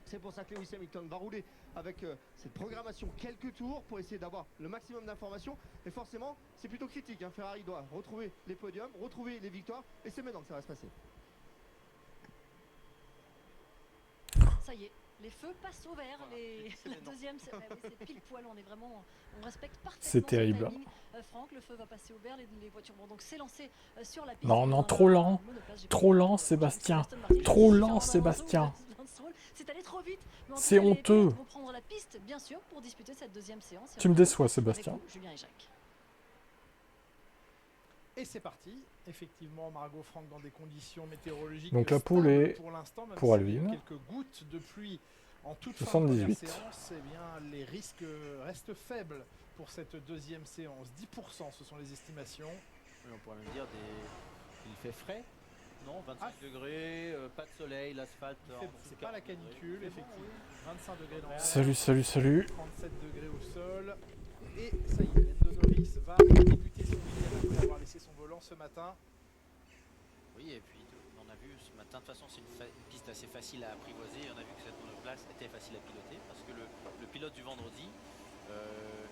C'est pour ça que Lewis Hamilton va rouler avec cette programmation quelques tours pour essayer d'avoir le maximum d'informations. Et forcément, c'est plutôt critique. Hein. Ferrari doit retrouver les podiums, retrouver les victoires. Et c'est maintenant que ça va se passer. Ça y est, les feux passent au vert. Voilà, la deuxième, c'est pile poil. On respecte parfaitement. C'est terrible. Franck, le feu va passer au vert. Les voitures vont donc s'élancer sur la piste. Non, trop lent. Trop lent, Sébastien. Trop lent, Sébastien. C'est allé trop vite. C'est honteux. Vont prendre la piste, bien sûr, pour disputer cette deuxième séance. Tu me déçois, Sébastien. Julien et Jacques. Et c'est parti. Effectivement, Margot Franck dans des conditions météorologiques. Donc la poule est pour Alvin. Quelques gouttes de pluie en toute 78. Fin de séance. Eh bien, les risques restent faibles pour cette deuxième séance. 10%, ce sont les estimations. Oui, on pourrait même dire il fait frais. Non, 25 degrés, pas de soleil, l'asphalte. C'est pas la canicule, effectivement. 25 degrés dans l'air. Salut. 37 degrés au sol. Et ça y est, Lando Norris va débuter son week-end après avoir laissé son volant ce matin. Oui, et puis on a vu ce matin, de toute façon c'est une piste assez facile à apprivoiser. On a vu que cette monoplace était facile à piloter parce que le pilote du vendredi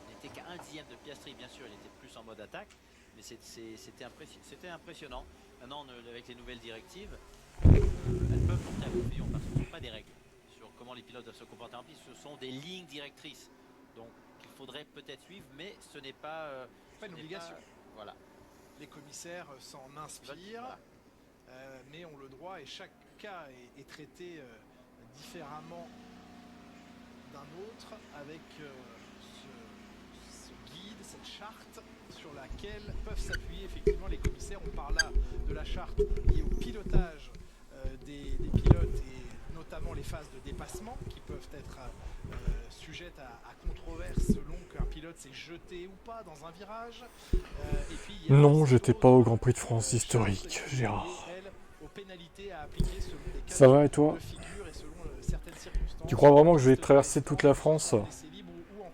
n'était qu'à 1/10 de Piastri. Bien sûr, il était plus en mode attaque, mais c'était impressionnant. Maintenant, avec les nouvelles directives, elles peuvent monter à confusion parce que ce ne sont pas des règles sur comment les pilotes doivent se comporter en piste. Ce sont des lignes directrices. Donc, il faudrait peut-être suivre, mais ce n'est pas une obligation. Voilà. Les commissaires s'en inspirent, mais ont le droit, et chaque cas est traité différemment d'un autre, avec ce guide, cette charte sur laquelle peuvent s'appuyer effectivement les commissaires. On parle là de la charte liée au pilotage des pilotes et notamment les phases de dépassement qui peuvent être sujettes à controverse selon qu'un pilote s'est jeté ou pas dans un virage. Et puis, non, j'étais pas au Grand Prix de France historique, Gérard. Ça va et toi? Tu crois vraiment que je vais traverser toute la France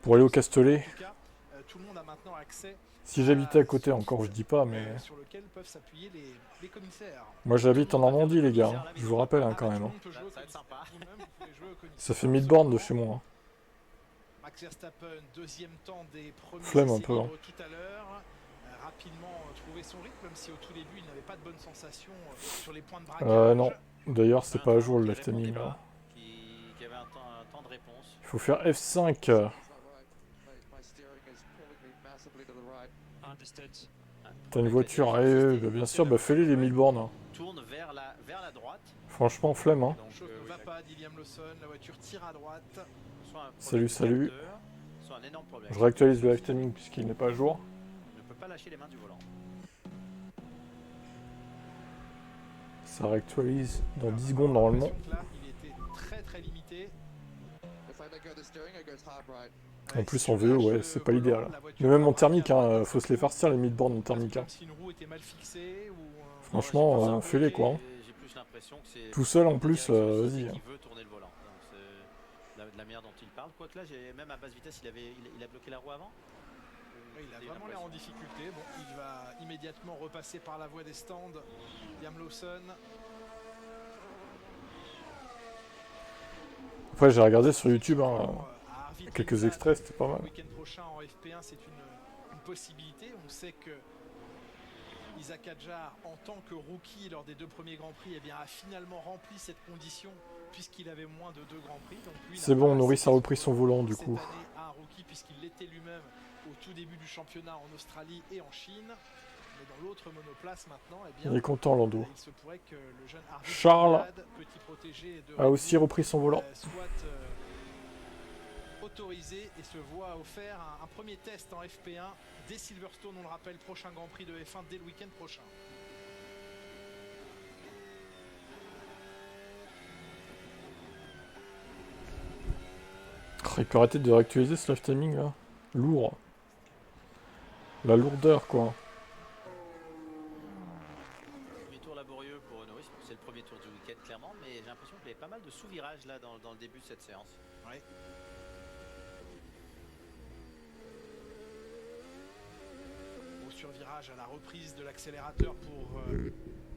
pour aller au Castellet? Si j'habitais à côté encore, je dis pas, mais... Moi j'habite en Normandie, les gars. Je vous rappelle quand même. Ça fait 1000 bornes de chez moi. Max Verstappen, deuxième temps des premiers flemme un peu. Hein. Tout à l'heure, rapidement trouver son rythme, même si au tout début il n'avait pas de bonnes sensations sur les points de braquage. Non, d'ailleurs c'est pas à jour le live timing là. Qui avait un temps de réponse. Il faut faire F5. T'as une voiture, bien sûr, fais-les les 1000 bornes. Tourne vers la droite. Franchement, flemme. Hein. Donc, ne va pas, dit Liam Lawson, la voiture tire à droite. Salut. Soit un énorme problème. Je réactualise le live timing puisqu'il n'est pas à jour. On ne peut pas lâcher les mains du volant. Ça réactualise dans 10 secondes normalement. Là, il était très limité. En plus en VE, ouais, c'est pas l'idéal. Mais même en thermique, hein, faut se les farcir les mid-boards en thermique. Hein. Franchement, fais-les quoi. Hein. Tout seul en plus, vas-y. Il veut tourner le volant. De la manière dont il parle. Quoique là, même à basse vitesse, il a bloqué la roue avant. Oui, il a vraiment l'air en difficulté. Bon, il va immédiatement repasser par la voie des stands. Liam Lawson. Après, j'ai regardé sur YouTube. Hein. Quelques extraits, c'était pas mal. Le week-end prochain en FP1, c'est une possibilité. On sait que Isaac Hadjar, en tant que rookie lors des 2 premiers Grands Prix, eh bien, a finalement rempli cette condition puisqu'il avait moins de 2 Grands Prix. C'est bon, Norris a repris son volant du coup. Cette année, un rookie puisqu'il l'était lui-même au tout début du championnat en Australie et en Chine. Mais dans l'autre monoplace maintenant, eh bien, il est content Lando. Il se pourrait que le jeune Charles petit protégé de a aussi repris son volant. Soit autorisé et se voit offert un premier test en FP1 dès Silverstone, on le rappelle, prochain Grand Prix de F1 dès le week-end prochain. Il peut arrêter de réactualiser ce live timing là. Lourd. La lourdeur quoi. Premier tour laborieux pour Norris, c'est le premier tour du week-end clairement, mais j'ai l'impression qu'il y avait pas mal de sous-virages là dans le début de cette séance. Ouais. Au survirage à la reprise de l'accélérateur pour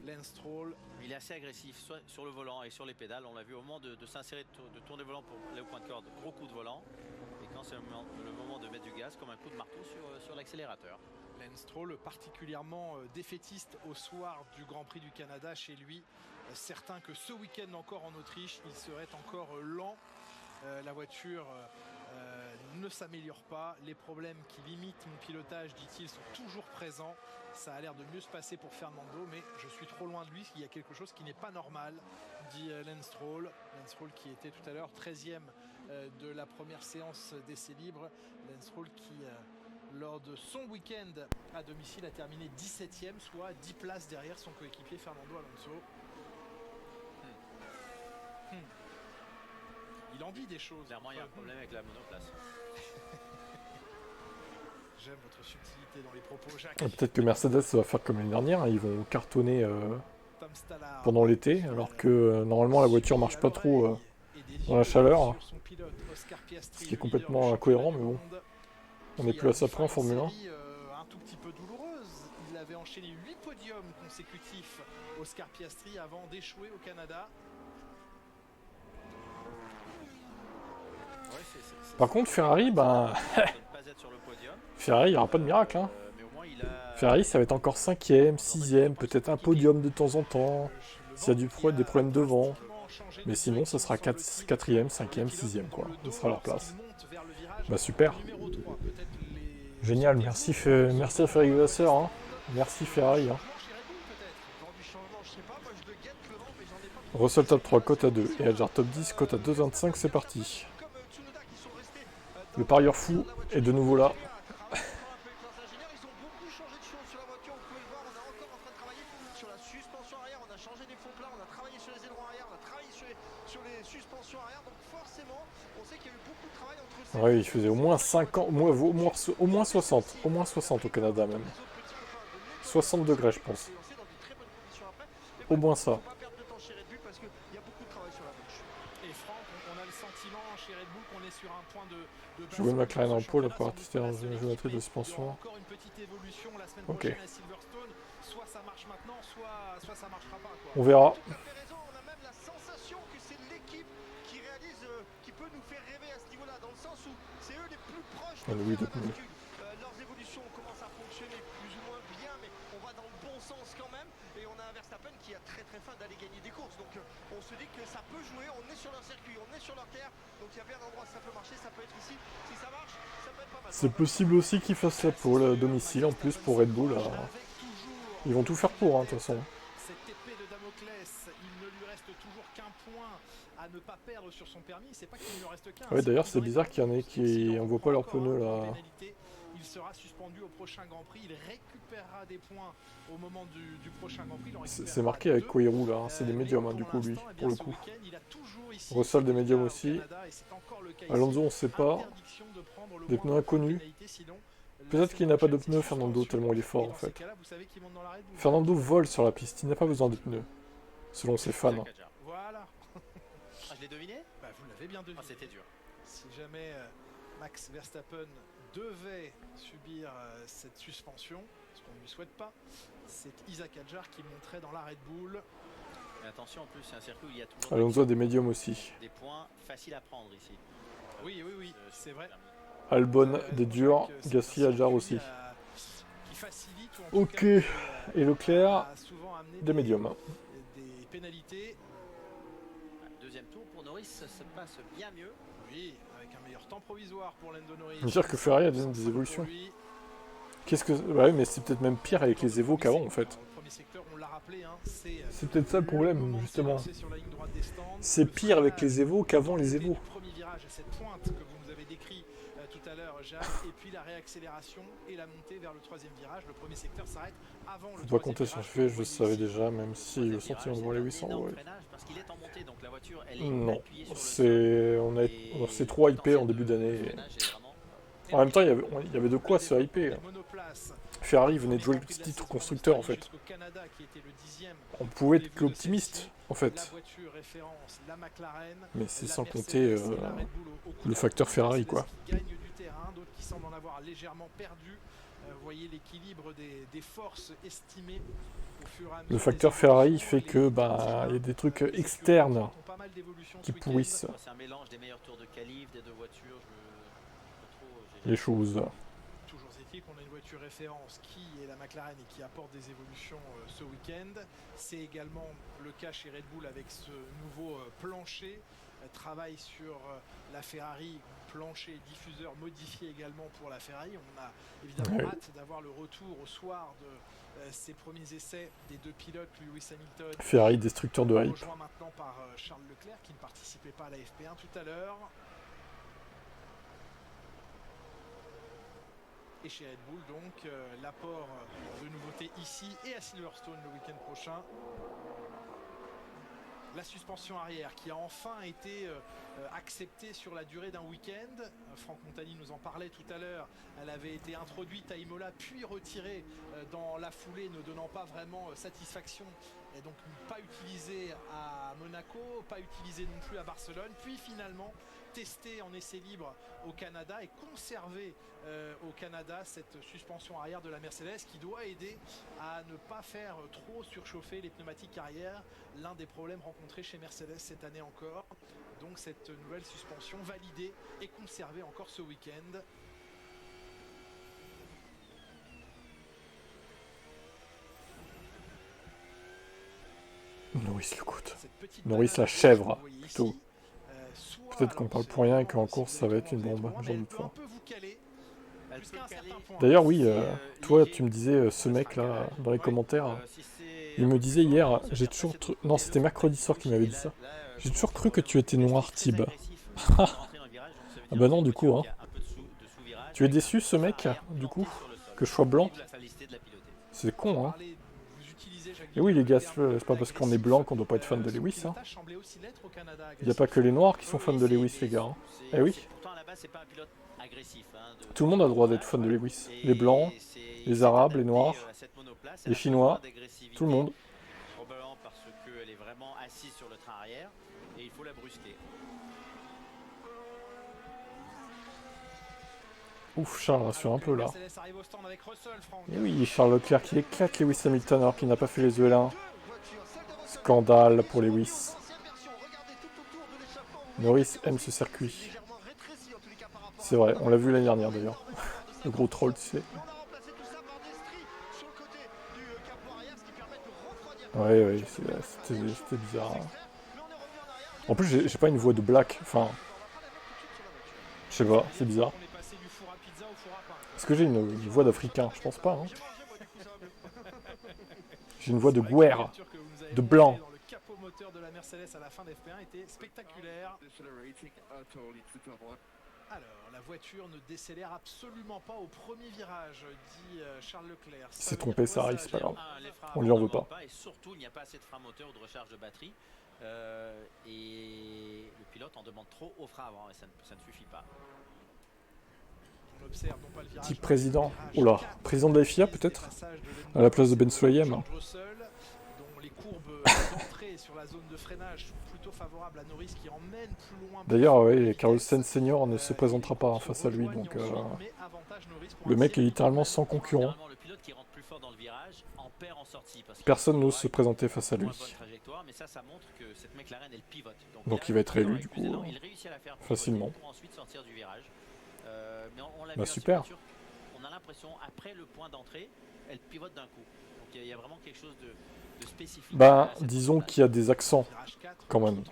Lance Stroll. Il est assez agressif, soit sur le volant et sur les pédales. On l'a vu au moment de s'insérer, de tourner le volant pour aller au point de corde, gros coup de volant. Et quand c'est le moment de mettre du gaz, comme un coup de marteau sur l'accélérateur. Lance Stroll particulièrement défaitiste au soir du Grand Prix du Canada chez lui. Certain que ce week-end encore en Autriche, il serait encore lent. La voiture ne s'améliore pas. Les problèmes qui limitent mon pilotage, dit-il, sont toujours présents. Ça a l'air de mieux se passer pour Fernando, mais je suis trop loin de lui. Il y a quelque chose qui n'est pas normal, dit Lance Stroll. Lance Stroll qui était tout à l'heure 13e de la première séance d'essai libre. Lance Stroll qui, lors de son week-end à domicile, a terminé 17e, soit 10 places derrière son coéquipier Fernando Alonso. Il en dit des choses. Clairement, il y a un problème avec la monoplace. J'aime votre subtilité dans les propos, Jacques. Peut-être que Mercedes va faire comme l'année dernière, hein, ils vont cartonner pendant l'été, alors que normalement la voiture marche pas trop dans la chaleur, ce qui est complètement incohérent, mais bon, on n'est plus à ça près en Formule 1. Un tout petit peu douloureuse. Il avait enchaîné 8 podiums consécutifs, Oscar Piastri, avant d'échouer au Canada. Par contre, Ferrari, Ferrari, il n'y aura pas de miracle. Hein. Ferrari, ça va être encore 5e, 6e, peut-être un podium de temps en temps, s'il y a des problèmes devant. Mais sinon, ça sera 4e, 5e, 6e, quoi. Ce sera leur place. Bah super. Génial, merci à Ferrari Vasseur. Hein. Merci Ferrari. Hein. Russell top 3, cote à 2. Et Adjar top 10, cote à 2,25, c'est parti. Le parieur fou est de nouveau là. Oui, il faisait au moins 50, au moins 60. Au moins 60 au Canada même. 60 degrés, je pense. Au moins ça. Je vois McLaren en pôle pour tester la géométrie de suspension. Ok. On verra. Oui, de pneus. Leurs évolutions commencent à fonctionner plus ou moins bien, mais on va dans le bon sens quand même. Et on a Verstappen qui a très faim d'aller gagner des courses. Donc on se dit que ça peut jouer. On est sur leur circuit, on est sur leur terre. Donc il y a bien un endroit où ça peut marcher, ça peut être ici. Si ça marche, ça peut être pas mal. C'est possible aussi qu'ils fassent la pole à domicile en plus pour Red Bull. Ils vont tout faire pour, hein, de toute façon. Cette épée de Damoclès, il ne lui reste toujours qu'un point à ne pas perdre sur son permis. C'est pas qu'il ne lui reste qu'un. Ouais, d'ailleurs, c'est bizarre qu'il y en ait qui envoient pas leurs pneus là. Il sera suspendu au prochain Grand Prix. Il récupérera des points au moment du prochain Grand Prix. C'est marqué avec quoi il roule là. C'est des médiums, hein, du coup, lui, pour le coup. Russell des médiums aussi. Alonso, on sait pas. Des pneus inconnus. Peut-être qu'il n'a pas de pneus, Fernando, tellement il est fort en fait. Fernando vole sur la piste, il n'a pas besoin de pneus, selon ses fans. Voilà. Je l'ai deviné ? Bah, vous l'avez bien deviné. C'était dur. Si jamais Max Verstappen devait subir cette suspension, ce qu'on ne lui souhaite pas, c'est Isaac Adjar qui monterait dans la Red Bull. Mais attention, en plus, c'est un circuit où il y a toujours Alonso a des médiums aussi. Des points faciles à prendre ici. Oui, c'est vrai. Albon des durs, Gasly, Adjar aussi. Ok, et Leclerc des médiums. Des pénalités. Deuxième tour pour Norris, ça se passe bien mieux. Oui, avec un meilleur temps provisoire pour Lando Norris. C'est-à-dire que Ferrari a des évolutions. Qu'est-ce que... Ouais, mais c'est peut-être même pire avec les évos qu'avant en fait. C'est peut-être ça le problème, justement. C'est pire avec les évos qu'avant les évos. Et puis la réaccélération et la montée vers le troisième virage. Le premier secteur s'arrête avant le Faut pas compter sur le fait, je le savais déjà, même si le sentiment de les 800 ouais. Non, c'est trop hypé en début d'année. En même temps, il y avait de quoi se hyper. Ferrari venait de jouer le titre constructeur en fait. On pouvait être l'optimiste en fait. Mais c'est sans compter le facteur Ferrari quoi. Qui semble en avoir légèrement perdu Vous voyez l'équilibre des forces estimées au fur et à mesure. Le facteur Ferrari fait que bah, y a des trucs externes qui pourrissent C'est un mélange des meilleurs tours de qualif, des deux voitures. Pas trop, les choses. Toujours est-il qu'on a une voiture référence qui est la McLaren et qui apporte des évolutions ce week-end. C'est également le cas chez Red Bull avec ce nouveau plancher. Travail sur la Ferrari, plancher, diffuseur modifié également pour la Ferrari. On a évidemment hâte d'avoir le retour au soir de ces premiers essais des deux pilotes, Lewis Hamilton. Ferrari, destructeur de hype. Rejoint maintenant par Charles Leclerc qui ne participait pas à la FP1 tout à l'heure. Et chez Red Bull, donc, l'apport de nouveautés ici et à Silverstone le week-end prochain. La suspension arrière qui a enfin été acceptée sur la durée d'un week-end. Franck Montagny nous en parlait tout à l'heure. Elle avait été introduite à Imola puis retirée dans la foulée, ne donnant pas vraiment satisfaction. Et donc pas utilisée à Monaco, pas utilisée non plus à Barcelone. Puis finalement testée en essai libre au Canada et conservée au Canada, cette suspension arrière de la Mercedes qui doit aider à ne pas faire trop surchauffer les pneumatiques arrière. L'un des problèmes rencontrés chez Mercedes cette année encore. Donc cette nouvelle suspension validée et conservée encore ce week-end. Norris le coûte. Norris la chèvre, plutôt. Peut-être qu'on parle pour rien et qu'en course ça va être une bombe, j'en doute pas. D'ailleurs oui, toi tu me disais ce mec là dans les commentaires, il me disait hier, j'ai toujours... Non c'était mercredi soir qu'il m'avait dit ça. J'ai toujours cru que tu étais noir Tib. Ah bah non du coup hein. Tu es déçu ce mec du coup que je sois blanc? C'est con hein. Et oui les gars, c'est pas parce qu'on est blanc qu'on doit pas être fan de Lewis hein. Il n'y a pas que les noirs qui sont fans de Lewis les gars hein. Eh oui. Tout le monde a le droit d'être fan de Lewis. Les blancs, les arabes, les noirs, les chinois, tout le monde. Probablement parce qu'elle est vraiment assise sur le train arrière et il faut la brusquer. Ouf, Charles rassure un peu là. Et oui, Charles Leclerc qui éclate Lewis Hamilton alors qu'il n'a pas fait les EL1. Scandale pour Lewis. Norris aime ce circuit. C'est vrai, on l'a vu l'année dernière d'ailleurs. Le gros troll, tu sais. Ouais, c'était bizarre. Hein. En plus, j'ai pas une voix de black. Enfin, je sais pas, c'est bizarre. Est-ce que j'ai une voix d'Africain? Je pense pas. Hein. J'ai une voix de Guer, de blanc. Le capot moteur de la Mercedes à la fin d'FP1 était spectaculaire. Alors, la voiture ne décélère absolument pas au premier virage, dit Charles Leclerc. Il s'est trompé, ça arrive, c'est pas grave. On lui en veut pas. Et surtout, il n'y a pas assez de frein moteur ou de recharge de batterie. Et le pilote en demande trop au frein avant et ça ne suffit pas. Type président. Oula, président de la FIA peut-être? À la place de Ben Sulayem. D'ailleurs, oui, Carlos Sainz Senior ne se présentera pas face à lui, donc le mec est littéralement sans concurrent. Personne n'ose se présenter face à lui. Donc il va être réélu du coup, facilement. Bah super. On a l'impression, après le point d'entrée, elle pivote d'un coup. Donc il y a vraiment quelque chose de spécifique. Bah, disons qu'il y a des accents, quand même,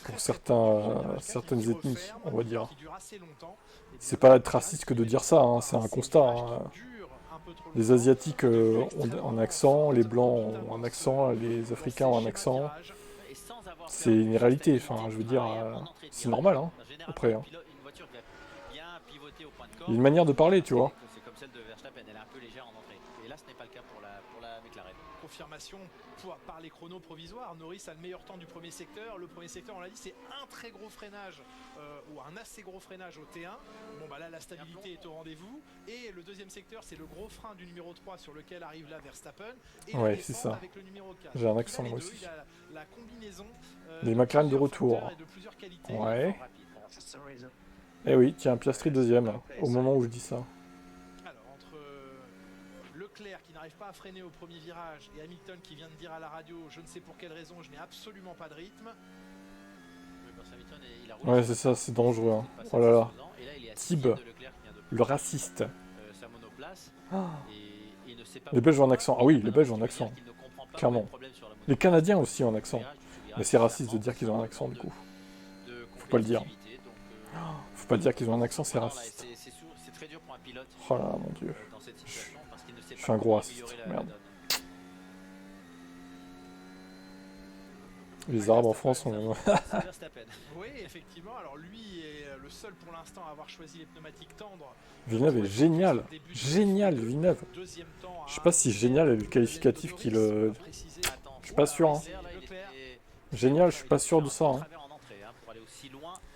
pour certaines ethnies, on va dire. C'est pas être raciste que de dire ça, hein, c'est un constat. Hein. Les Asiatiques ont un accent, les Blancs ont un accent, les Africains ont un accent. C'est une réalité, enfin, je veux dire, c'est normal, hein, après. Hein. Il y a une manière de parler, tu vois. C'est comme celle de Verstappen, elle est un peu légère en entrée. Et là, ce n'est pas le cas pour la McLaren. Confirmation par les chronos provisoires. Norris a le meilleur temps du premier secteur. Le premier secteur, on l'a dit, c'est un très gros freinage ou un assez gros freinage au T1. Bon, bah là, la stabilité est au rendez-vous. Et le deuxième secteur, c'est le gros frein du numéro 3 sur lequel arrive là Verstappen. Et ouais, c'est ça. Avec le numéro 4. J'ai un accent moi aussi. La combinaison, les McLaren de retour. Ouais. Eh oui, tiens, Piastri deuxième, au moment où je dis ça. Alors, entre Leclerc qui n'arrive pas à freiner au premier virage et Hamilton qui vient de dire à la radio, je ne sais pour quelle raison, je n'ai absolument pas de rythme. Ouais, c'est ça, c'est dangereux. Hein. Oh là là. Tib, le raciste. Ah. Les Belges ont un accent. Ah oui, les Belges ont un accent. Clairement. Les Canadiens aussi ont un accent. Mais c'est raciste de dire qu'ils ont un accent du coup. Faut pas le dire. Faut pas dire qu'ils ont un accent, c'est raciste. Oh là là, mon dieu. Je suis un gros raciste. Merde. Les Arabes en France ont... Oui, effectivement. Alors lui est le seul pour l'instant à avoir choisi les pneumatiques tendres. Villeneuve est génial. Génial, Villeneuve. Je sais pas si génial est le qualificatif qu'il... Je suis pas sûr. Hein. Génial, je suis pas sûr de ça. Hein.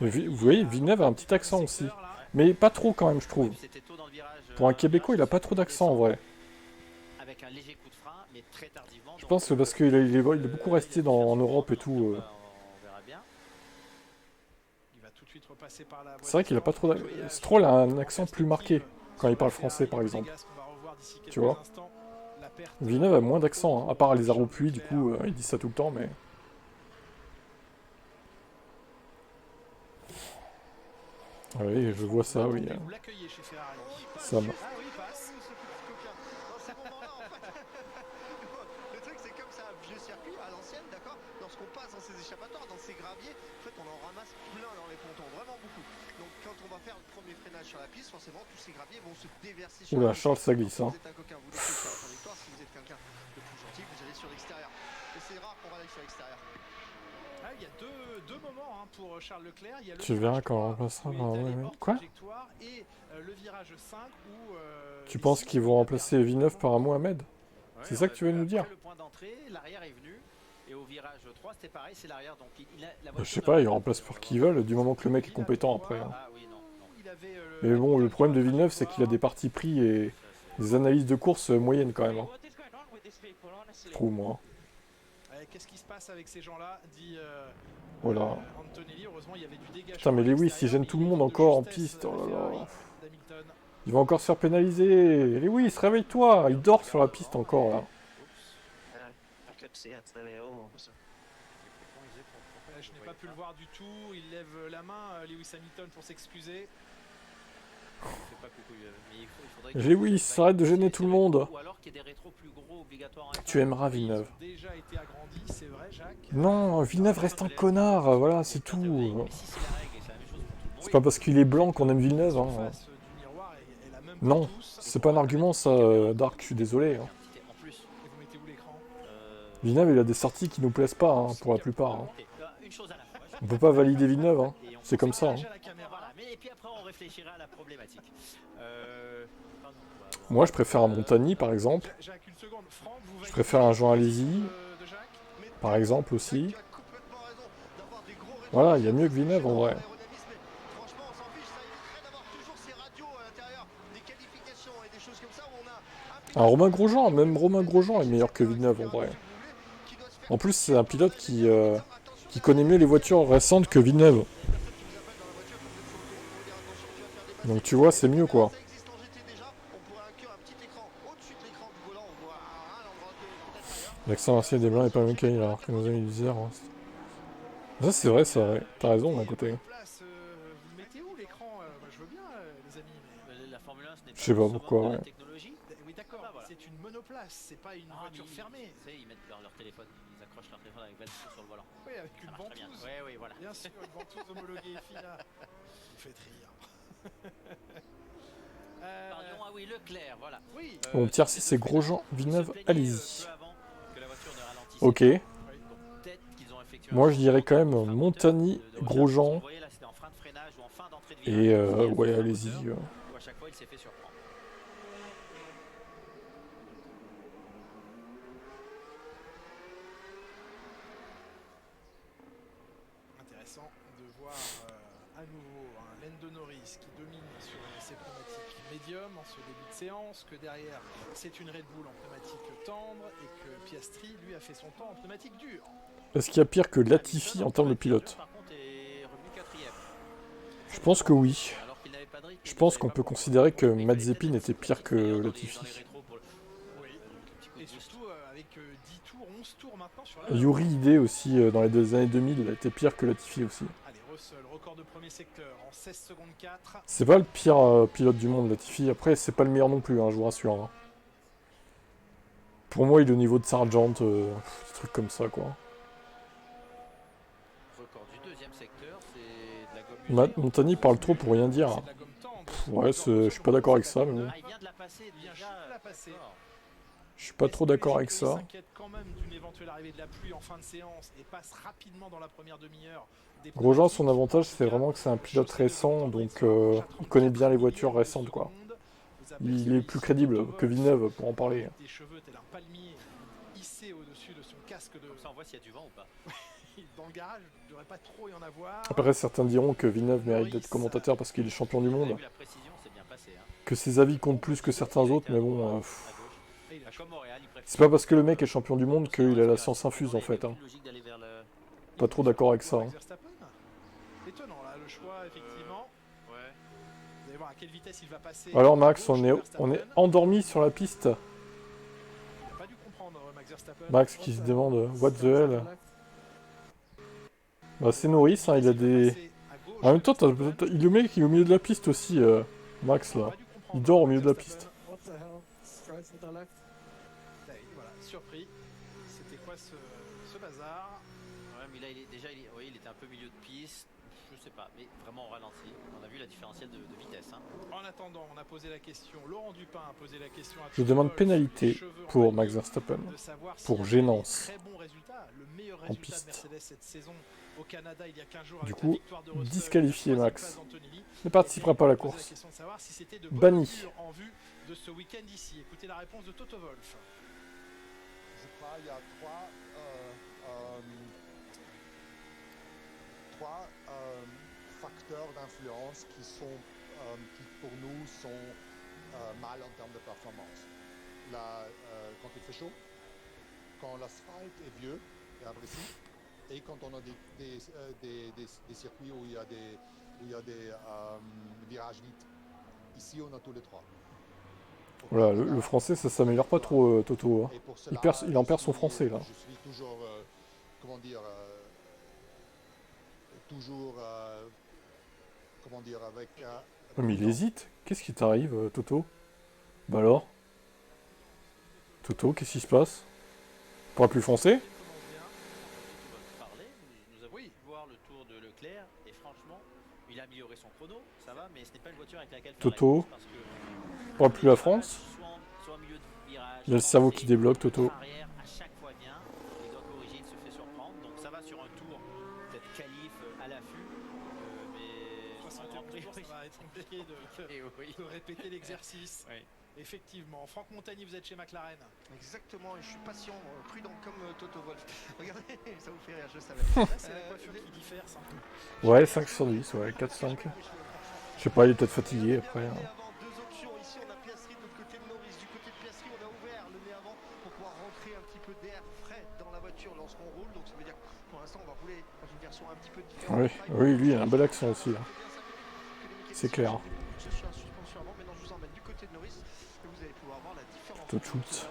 Vous voyez, Villeneuve a un petit accent aussi. Mais pas trop quand même, je trouve. Pour un Québécois, il a pas trop d'accent en vrai. Je pense que parce qu'il est beaucoup resté en Europe et tout. C'est vrai qu'il a pas trop d'accent. Stroll a un accent plus marqué quand il parle français par exemple. Tu vois. Villeneuve a moins d'accent, hein, à part les Aropuis, du coup, il dit ça tout le temps, mais... Oui, je vois ça, oui. Ça me... Le truc c'est comme ça, un vieux circuit à l'ancienne, d'accord. Lorsqu'on passe dans ces échappatoires, dans ces graviers, en fait on en ramasse plein dans les pontons, vraiment beaucoup. Donc quand on va faire le premier freinage sur la piste, forcément tous ces graviers vont se déverser sur Oula, la piste. Charles, ça glisse, hein. Si vous êtes un coquin, vous laissez sur la trajectoire. Si vous êtes quelqu'un de plus gentil, vous allez sur l'extérieur. Et c'est rare qu'on va aller sur l'extérieur. Ah, il y a deux moments hein, pour Charles Leclerc. Il y a le Tu verras quand on passera. Quoi? Et le virage 5 où, tu penses qu'ils vont remplacer Villeneuve par un Mohamed? C'est ça que tu veux nous dire? Le point d'entrée, l'arrière est venu. Et au virage 3, c'était pareil, c'est l'arrière. Donc Je sais pas, ils remplacent pour qui ils veulent, du moment que le mec est compétent après. Hein. Mais bon, le problème de Villeneuve, c'est qu'il a des partis pris et des analyses de course moyennes quand même. Hein. Je trouve, moi. Qu'est-ce qui se passe avec ces gens-là dit voilà. Antonelli. Heureusement, il y avait du dégagement. Putain, mais Lewis, il gêne tout le monde encore en piste. Oh là là. Il va encore se faire pénaliser. Lewis, réveille-toi. Il dort sur la piste encore là. Je n'ai pas pu le voir du tout. Il lève la main, Lewis Hamilton, pour s'excuser. Lewis, arrête de gêner tout le monde. Tu aimeras Villeneuve. Non, Villeneuve reste un connard, voilà, c'est tout. C'est pas parce qu'il est blanc qu'on aime Villeneuve. Hein. Non, c'est pas un argument ça, Dark, je suis désolé. Hein. Villeneuve, il a des sorties qui nous plaisent pas, hein, pour la plupart. Hein. On peut pas valider Villeneuve, hein. C'est comme ça. Hein. Moi, je préfère un Montagny, par exemple. Je préfère un Jean Alesi, par exemple, aussi. Voilà, il y a mieux que Villeneuve, en vrai. Un Romain Grosjean, même Romain Grosjean est meilleur que Villeneuve, en vrai. En plus, c'est un pilote qui connaît mieux les voitures récentes que Villeneuve. Donc tu vois, c'est mieux, quoi. L'accent ancien des blancs est pas le même alors que nos amis du Isère. Hein. Ça c'est vrai, ça, ouais. T'as raison d'un côté. Je sais pas pourquoi, ouais. Oui d'accord, c'est une monoplace, c'est pas une voiture fermée. Ils mettent leur téléphone, ils accrochent leur téléphone avec Velcro sur le volant. Oui, avec une ventouse. Oui, voilà. Bien sûr, une ventouse homologuée FIA. Vous faites rire. Pardon, ah oui, Leclerc, voilà. Oui. Mon petit RC, c'est Grosjean, Villeneuve, allez-y. Ok. Moi, je dirais quand même Montagny, Grosjean. Et ouais, allez-y. À chaque fois, il s'est fait surprendre. Intéressant de voir à nouveau un Lando Norris qui domine sur ses pneumatiques médium en ce début de séance, que derrière c'est une Red Bull en pneumatique tendre et que Piastri lui a fait son temps en pneumatique dure. Est-ce qu'il y a pire que Latifi en termes de pilote? Je pense que oui. Je pense qu'on peut considérer que Mazepin était pire que Latifi. que 10 tours, 11 tours maintenant sur la... Yuri Ide aussi, dans les deux années 2000, il a été pire que Latifi aussi. Allez, Russell, record de premier secteur en 16 secondes 4. C'est pas le pire pilote du monde, Latifi. Après, c'est pas le meilleur non plus, hein, je vous rassure. Hein. Pour moi, il est au niveau de Sargent, des trucs comme ça, quoi. Record du deuxième secteur, c'est de la gomme usée. Montagny parle trop pour rien dire. C'est de la gomme tendre. Ouais, je suis pas d'accord avec ça, mais bon. Ah, il vient de la passer Il vient déjà. juste de la passer. D'accord. Je suis pas trop d'accord avec Il ça. s'inquiète quand même d'une éventuelle arrivée de la pluie en fin de séance et passe rapidement dans la première demi-heure. Des Grosjean, son pronostics. avantage, c'est vraiment que c'est un pilote récent, donc il connaît bien les voitures récentes, quoi. Il est plus crédible que Villeneuve pour en parler. Des cheveux tel un palmier hissé au-dessus de son casque de... Comme ça, on voit s'il y a du vent ou pas. Dans le garage, il ne devrait pas trop y en avoir. Après, certains diront que Villeneuve mérite d'être commentateur parce qu'il est champion du Vous avez monde, vu la précision, c'est bien passé. Hein. que ses avis comptent plus que certains autres, mais bon... À gauche. Ah, comme Montréal, il préfère- C'est pas parce que le mec est champion du monde qu'il a la science infuse, en fait. Hein. C'est plus logique d'aller vers le- Pas trop d'accord avec ça. Hein. Max Verstappen. Étonnant là, le choix effectivement. Ouais. Vous allez voir à quelle vitesse il va passer. Alors à Max, gauche, on est Verstappen. endormi sur la piste. Il n'a pas dû comprendre Max Verstappen. Max qui se demande what the hell. Bah c'est Norris, hein, il a des... En même temps, le mec il est au milieu de la piste aussi, Max là. Il dort au milieu de la piste. Voilà, surpris. C'était quoi ce bazar? Ouais, mais là, oui, il était un peu milieu de piste. Je sais pas, mais vraiment au ralenti. On a vu la différentielle de vitesse. Hein. En attendant, on a posé la question. Laurent Dupin a posé la question à Je demande Wolff, pénalité les cheveux en pour palier, Max Verstappen. de savoir pour s'il y avait gênance des très bons résultats. Le meilleur en résultat de piste. Mercedes cette saison au Canada il y a 15 jours Du avec coup, la victoire de Russell, disqualifié, la troisième Max. place d'Antonelli. Ne participera pas à la Et on posait course. question de savoir si c'était de Banni. bonnes augures en vue de ce week-end ici. Écoutez la réponse de Toto Wolff. Je crois qu'il y a trois facteurs d'influence qui pour nous sont mal en termes de performance. Quand il fait chaud, quand l'asphalte est vieux et abrasif, et quand on a des circuits où il y a des virages vite. Ici, on a tous les trois. Voilà, le français ça s'améliore pas trop, Toto. Hein. Et pour cela, Il en perd son français là. Je suis toujours, comment dire, avec... Ouais, mais il hésite. Qu'est-ce qui t'arrive, Toto? Bah alors? Toto, qu'est-ce qui se passe? Tu parles plus français? Nous avons pu voir le tour de Leclerc et franchement, il a amélioré son chrono, ça va, mais ce n'est pas une voiture avec laquelle faire la Toto, course parce que parle plus la France? soit au milieu de virage, Il y a le cerveau qui débloque, Toto. arrière, à chaque fois bien, il doit corriger, il se fait surprendre, donc ça va sur un tour, peut-être qualif à l'affût, mais 71 jours, ça va être compliqué Et oui. de répéter l'exercice. Oui. Effectivement. Franck Montagny, vous êtes chez McLaren. Exactement, et je suis patient, prudent comme Toto Wolff. Regardez, ça vous fait rire, je savais. Là, c'est la coiffure qui diffère, ça. Ouais, 5 sur 10, ouais, 4-5. Je sais pas, il est peut-être fatigué après. Hein. Avant, deux options. Ici, on a Piastri de l'autre côté de Norris. Du côté de Piastri, on a ouvert le nez avant pour pouvoir rentrer un petit peu d'air frais dans la voiture lorsqu'on roule. Donc ça veut dire que pour l'instant, on va rouler dans une version un petit peu différente. Oui, lui, il a un bel accent aussi. Là. C'est clair. Je suis en suspension avant, maintenant je vous emmène du côté de Norris et vous allez pouvoir voir la différence. Tout de suite.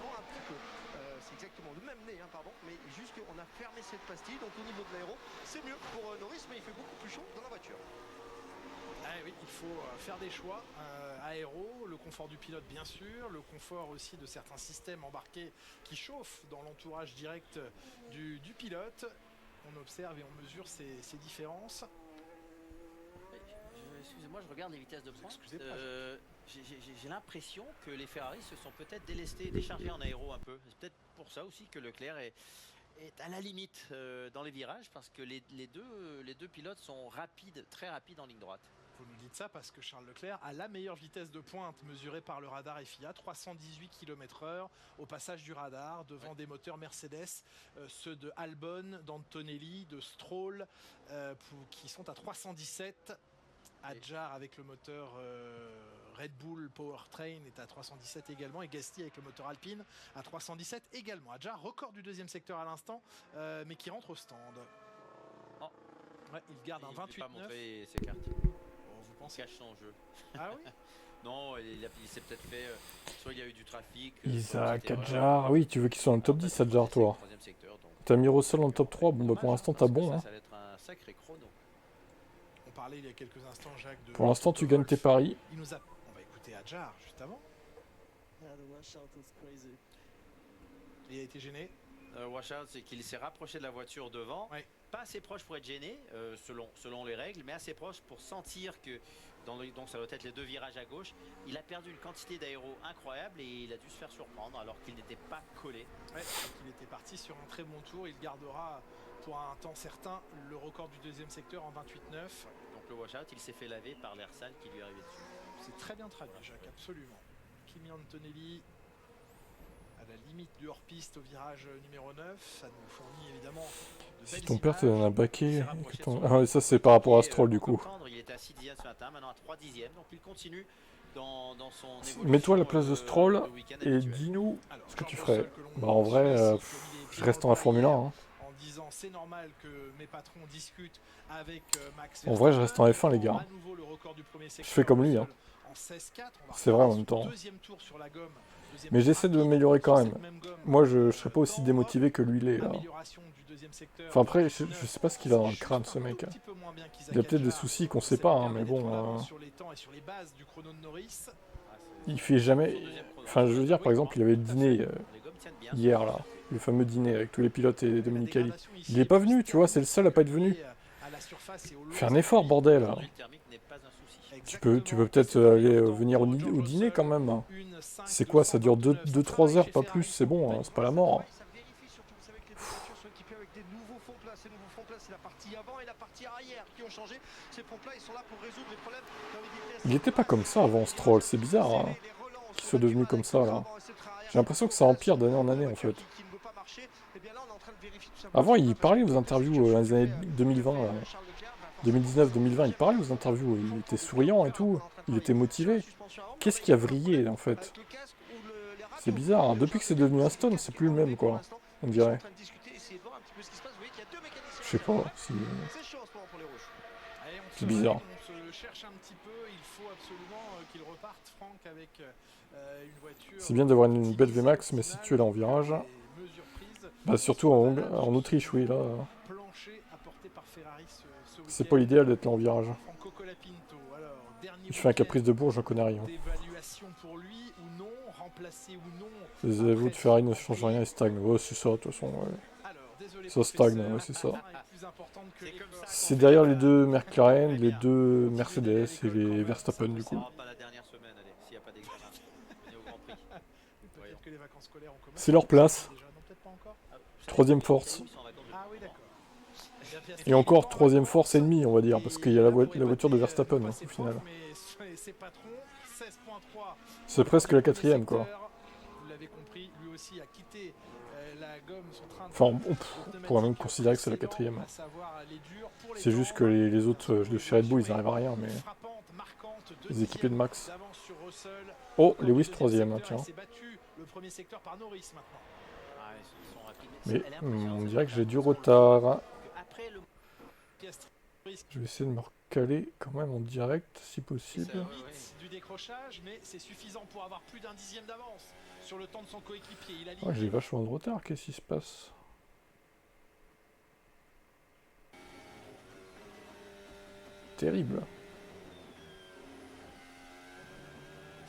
C'est exactement le même nez, hein, pardon, mais juste qu'on a fermé cette pastille, donc au niveau de l'aéro, c'est mieux pour Norris, mais il fait beaucoup plus chaud dans la voiture. Ah oui, il faut faire des choix. Aéro, le confort du pilote bien sûr, le confort aussi de certains systèmes embarqués qui chauffent dans l'entourage direct du pilote. On observe et on mesure ces différences. Excusez-moi, je regarde les vitesses de pointe. Excusez pas, J'ai l'impression que les Ferrari se sont peut-être déchargés en aéro un peu. C'est peut-être pour ça aussi que Leclerc est à la limite dans les virages parce que les deux pilotes sont rapides, très rapides en ligne droite. Vous nous dites ça parce que Charles Leclerc a la meilleure vitesse de pointe mesurée par le radar FIA, 318 km/h au passage du radar devant des moteurs Mercedes, ceux de Albon, d'Antonelli, de Stroll, qui sont à 317. Adjar avec le moteur Red Bull Powertrain est à 317 également et Gasly avec le moteur Alpine à 317 également. Adjar record du deuxième secteur à l'instant mais qui rentre au stand. Oh. Ouais, il garde un Il ne peut pas 28,9. montrer ses cartes. Bon, vous pensez Cache son jeu. Ah oui. Non, il s'est peut-être fait. Soit il y a eu du trafic. Isaac, Adjar. Ah oui, tu veux qu'ils soient dans le top 10, Adjar, toi. T'as mis Russell dans le top 3. Bon, bah pour l'instant, t'as bon. Hein. Ça va être un sacré chrono. On parlait il y a quelques instants, Jacques, de... Pour l'instant, tu gagnes tes paris. On va écouter Adjar juste avant. Il a été gêné. Washout, c'est qu'il s'est rapproché de la voiture devant. Ouais. Pas assez proche pour être gêné, selon les règles, mais assez proche pour sentir que, donc ça doit être les 2 virages à gauche, il a perdu une quantité d'aéro incroyable et il a dû se faire surprendre alors qu'il n'était pas collé. Ouais, il était parti sur un très bon tour. Il gardera pour un temps certain le record du deuxième secteur en 28,9. Donc le washout, il s'est fait laver par l'air sale qui lui est arrivé dessus. C'est très bien traduit, Jacques, absolument. Kimi Antonelli à la limite du hors-piste au virage numéro 9. Ça nous fournit évidemment de Si belles ton père te images. donne un baquet... Ah oui, ça c'est par rapport à Stroll du coup. Il était à 6 dixièmes ce matin, maintenant à 3 dixièmes, donc il continue dans son évolution. Mets-toi à la place de Stroll le week-end et habituel. dis-nous Alors, ce que tu George ferais. Russell, que l'on Bah en vrai, suit ici, comme il est je reste dans la Formule 1. Hein. en disant c'est normal que mes patrons discutent avec Max En vrai, je reste en F1 les gars. À nouveau, le record du premier secteur, Je fais comme lui. Hein. en 16,4. On va C'est vrai en même reprendre temps. son deuxième tour sur la gomme, deuxième Mais tour j'essaie de rapide m'améliorer quand sur même. cette même gomme. Moi, je serais pas aussi démotivé que lui l'est là. Amélioration du deuxième secteur. Enfin après, je sais pas ce qu'il a dans le crâne ce mec. Un petit peu moins bien qu'Isaac Il a peut-être des Adjar. soucis qu'on sait Ça pas, lui hein, mais permet d'être en bon. avance sur les temps et sur les bases du chrono de Norris. Il fait jamais... Enfin, je veux dire, par exemple, il avait le dîner Les gommes tiennent bien. hier là. Le fameux dîner avec tous les pilotes et Dominicali. Il est pas venu, tu vois, c'est le seul à pas être venu. Fais un effort, bordel. Aujourd'hui, le thermique n'est pas un souci. Tu peux peut-être aller venir au dîner quand même. C'est quoi, ça dure 2-3 heures, pas plus, c'est bon, hein, c'est pas la mort. Ça vérifie surtout, vous savez que les voitures sont équipées avec des nouveaux fonds plats. Ces nouveaux fonds plats, c'est la partie avant et la partie arrière qui ont changé. Ces fonds plats, ils sont là pour résoudre les problèmes. Il était pas comme ça avant Stroll, c'est bizarre hein, qu'il soit devenu comme ça là. J'ai l'impression que ça empire d'année en année en fait. Avant il parlait aux interviews dans les années 2020, 2019-2020, il parlait aux interviews, il était souriant et tout, il était motivé. Qu'est-ce qui a vrillé en fait? C'est bizarre, hein. Depuis que c'est devenu Aston, c'est plus le même quoi, on dirait. Je sais pas, c'est bizarre. On se cherche un petit peu, il faut absolument qu'il reparte, Franck, avec une voiture. C'est bien d'avoir une belle VMAX, mais si tu es là en virage, bah surtout en Autriche, oui, là, c'est pas l'idéal d'être là en virage. Il fait un caprice de bourge, j'en connais rien. Les évos de Ferrari ne changent rien, ils stagnent. Ouais, c'est ça, de toute façon, ouais. Ça stagne, ouais, c'est ça. C'est derrière les 2 McLaren, les 2 Mercedes et les Verstappen, du coup. C'est leur place. 3ème force. Et encore 3ème force et demie, on va dire, parce qu'il y a la voiture de Verstappen, hein, au final. C'est presque la 4ème, quoi. Enfin, on pourrait même considérer que c'est la 4ème. C'est juste que les autres de chez Red Bull, ils n'arrivent à rien, mais... Les équipés de Max. Oh, Lewis 3ème, hein, tiens. Mais on dirait que j'ai du retard. Je vais essayer de me recaler quand même en direct, si possible. Du décrochage, mais c'est suffisant pour avoir plus d'1 dixième d'avance sur le temps de son coéquipier. Oh, j'ai vachement de retard, qu'est-ce qui se passe? Terrible.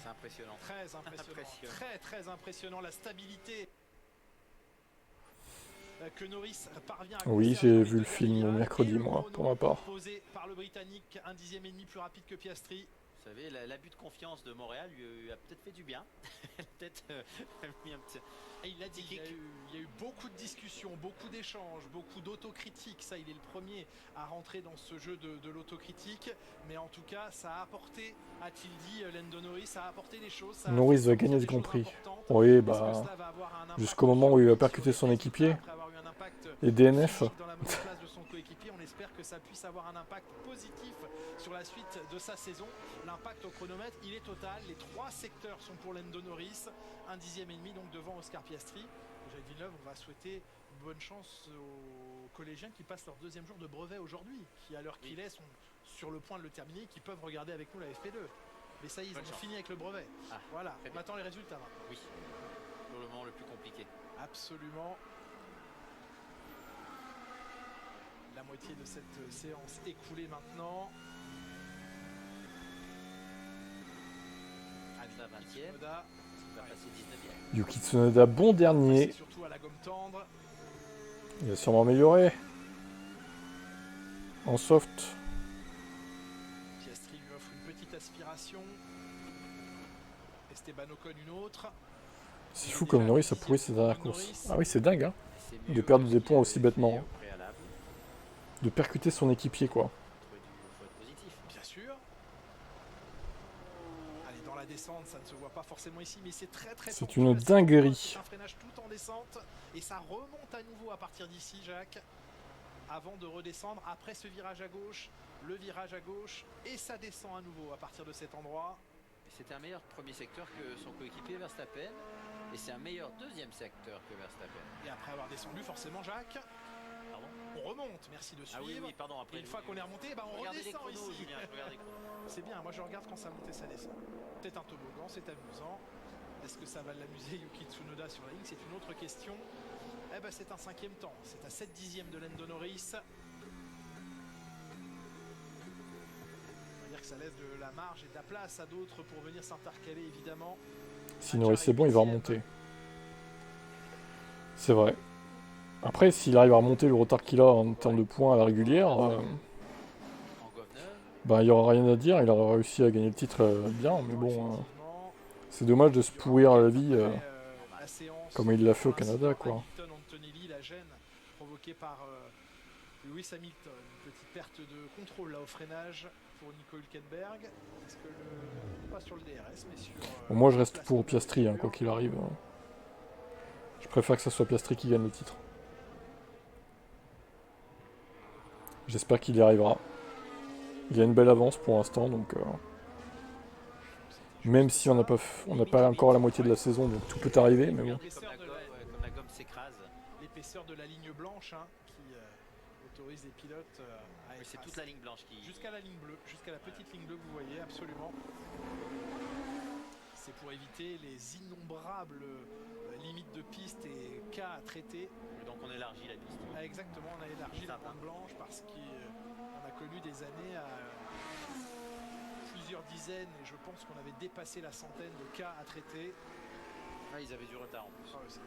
C'est impressionnant. Très impressionnant. Très impressionnant la stabilité que Norris parvient à Oui, j'ai vu le film mercredi, moi, pour ma part. Posé par le Britannique, 1 dixième et demi plus rapide que Piastri. Vous savez, l'abus de confiance de Montréal lui a peut-être fait du bien. Elle a peut-être mis un petit... Et il l'a dit, il y a eu beaucoup de discussions, beaucoup d'échanges, beaucoup d'autocritique. Ça, il est le premier à rentrer dans ce jeu de l'autocritique. Mais en tout cas, ça a apporté, a-t-il dit, Lando Norris, ça a apporté des choses. Norris va gagner ce Grand Prix. Oui, bah, jusqu'au moment où il va percuter son équipier. Et DNF. Dans la bonne place de son coéquipier, on espère que ça puisse avoir un impact positif sur la suite de sa saison. L'impact au chronomètre, il est total. Les 3 secteurs sont pour Lando Norris. 1 dixième et demi donc devant Oscar Piastri. Jacques Villeneuve, on va souhaiter bonne chance aux collégiens qui passent leur 2e jour de brevet aujourd'hui, qui à l'heure qu'il est sont sur le point de le terminer, qui peuvent regarder avec nous la FP2. Mais ça y est, ils Bonne ont chance. fini avec le brevet. Ah, Voilà, très on bien. attend les résultats maintenant. Oui, pour le moment le plus compliqué. Absolument. La moitié de cette séance écoulée maintenant. Allez, Ça, 20e. Tsunoda, Il va passer 19e. Yuki Tsunoda, bon dernier. passé surtout à la gomme tendre. Il a sûrement amélioré. En soft. Piastri lui offre une petite aspiration. Esteban Ocon une autre. C'est fou comme Norris a pourri ses dernières courses. Ah oui, c'est dingue, hein. De perdre des points aussi bêtement. De percuter son équipier, quoi. Faut être positif. Bien sûr. Allez, dans la descente, ça ne se voit pas forcément ici, mais c'est très très C'est tendu, une là, dinguerie. c'est un freinage tout en descente. Et ça remonte à nouveau à partir d'ici, Jacques. Avant de redescendre, après ce virage à gauche, le virage à gauche, et ça descend à nouveau à partir de cet endroit. C'était un meilleur premier secteur que son coéquipier Verstappen. Et c'est un meilleur deuxième secteur que Verstappen. Et après avoir descendu, forcément, Jacques, Pardon? on remonte. Merci de suivre. Ah oui, oui, pardon. Après, Et une fois qu'on est remonté, bah, on regardez les redescend chronos, ici. Julien, je regarde les chronos. C'est bien, moi je regarde quand ça monte et ça descend. C'est un toboggan, c'est amusant. Est-ce que ça va l'amuser Yuki Tsunoda sur la ligne? C'est une autre question. Eh ben c'est un 5e temps, c'est à 7 dixièmes de Lando Norris. On va dire que ça laisse de la marge et de la place à d'autres pour venir s'intercaler évidemment. Si Norris c'est bon, il va remonter. C'est vrai. Après, s'il arrive à remonter le retard qu'il a en termes de points à la régulière, En Governor, bah, il n'y aura rien à dire. Il aura réussi à gagner le titre bien, mais bon, Effectivement, c'est dommage de se pourrir la vie après, la séance, comme il l'a fait au pour Canada, l'incident quoi. Hamilton-Antonelli, la gêne provoquée par Lewis Hamilton. Une petite perte de contrôle là au freinage pour Nico Hülkenberg. Est-ce que pas sur le DRS, mais sur. Bon, moi, je reste le pour placement de la Piastri, hein, voiture. quoi qu'il arrive. Je préfère que ce soit Piastri qui gagne le titre. J'espère qu'il y arrivera. Il a une belle avance pour l'instant, donc même si on n'a pas encore la moitié de la saison, donc tout peut arriver, mais bon. comme la gomme s'écrase. L'épaisseur de la ligne blanche hein, qui autorise les pilotes à Oui, être c'est toute la ligne blanche qui. jusqu'à la ligne bleue, jusqu'à la petite ligne bleue que vous voyez, absolument. C'est pour éviter les innombrables limites de piste et cas à traiter. Donc on élargit la piste. Ah, exactement, on a élargi la Sympa. bande blanche parce qu'on a connu des années à plusieurs dizaines et je pense qu'on avait dépassé la centaine de cas à traiter. Ah, ils avaient du retard en plus. Ah ouais, c'était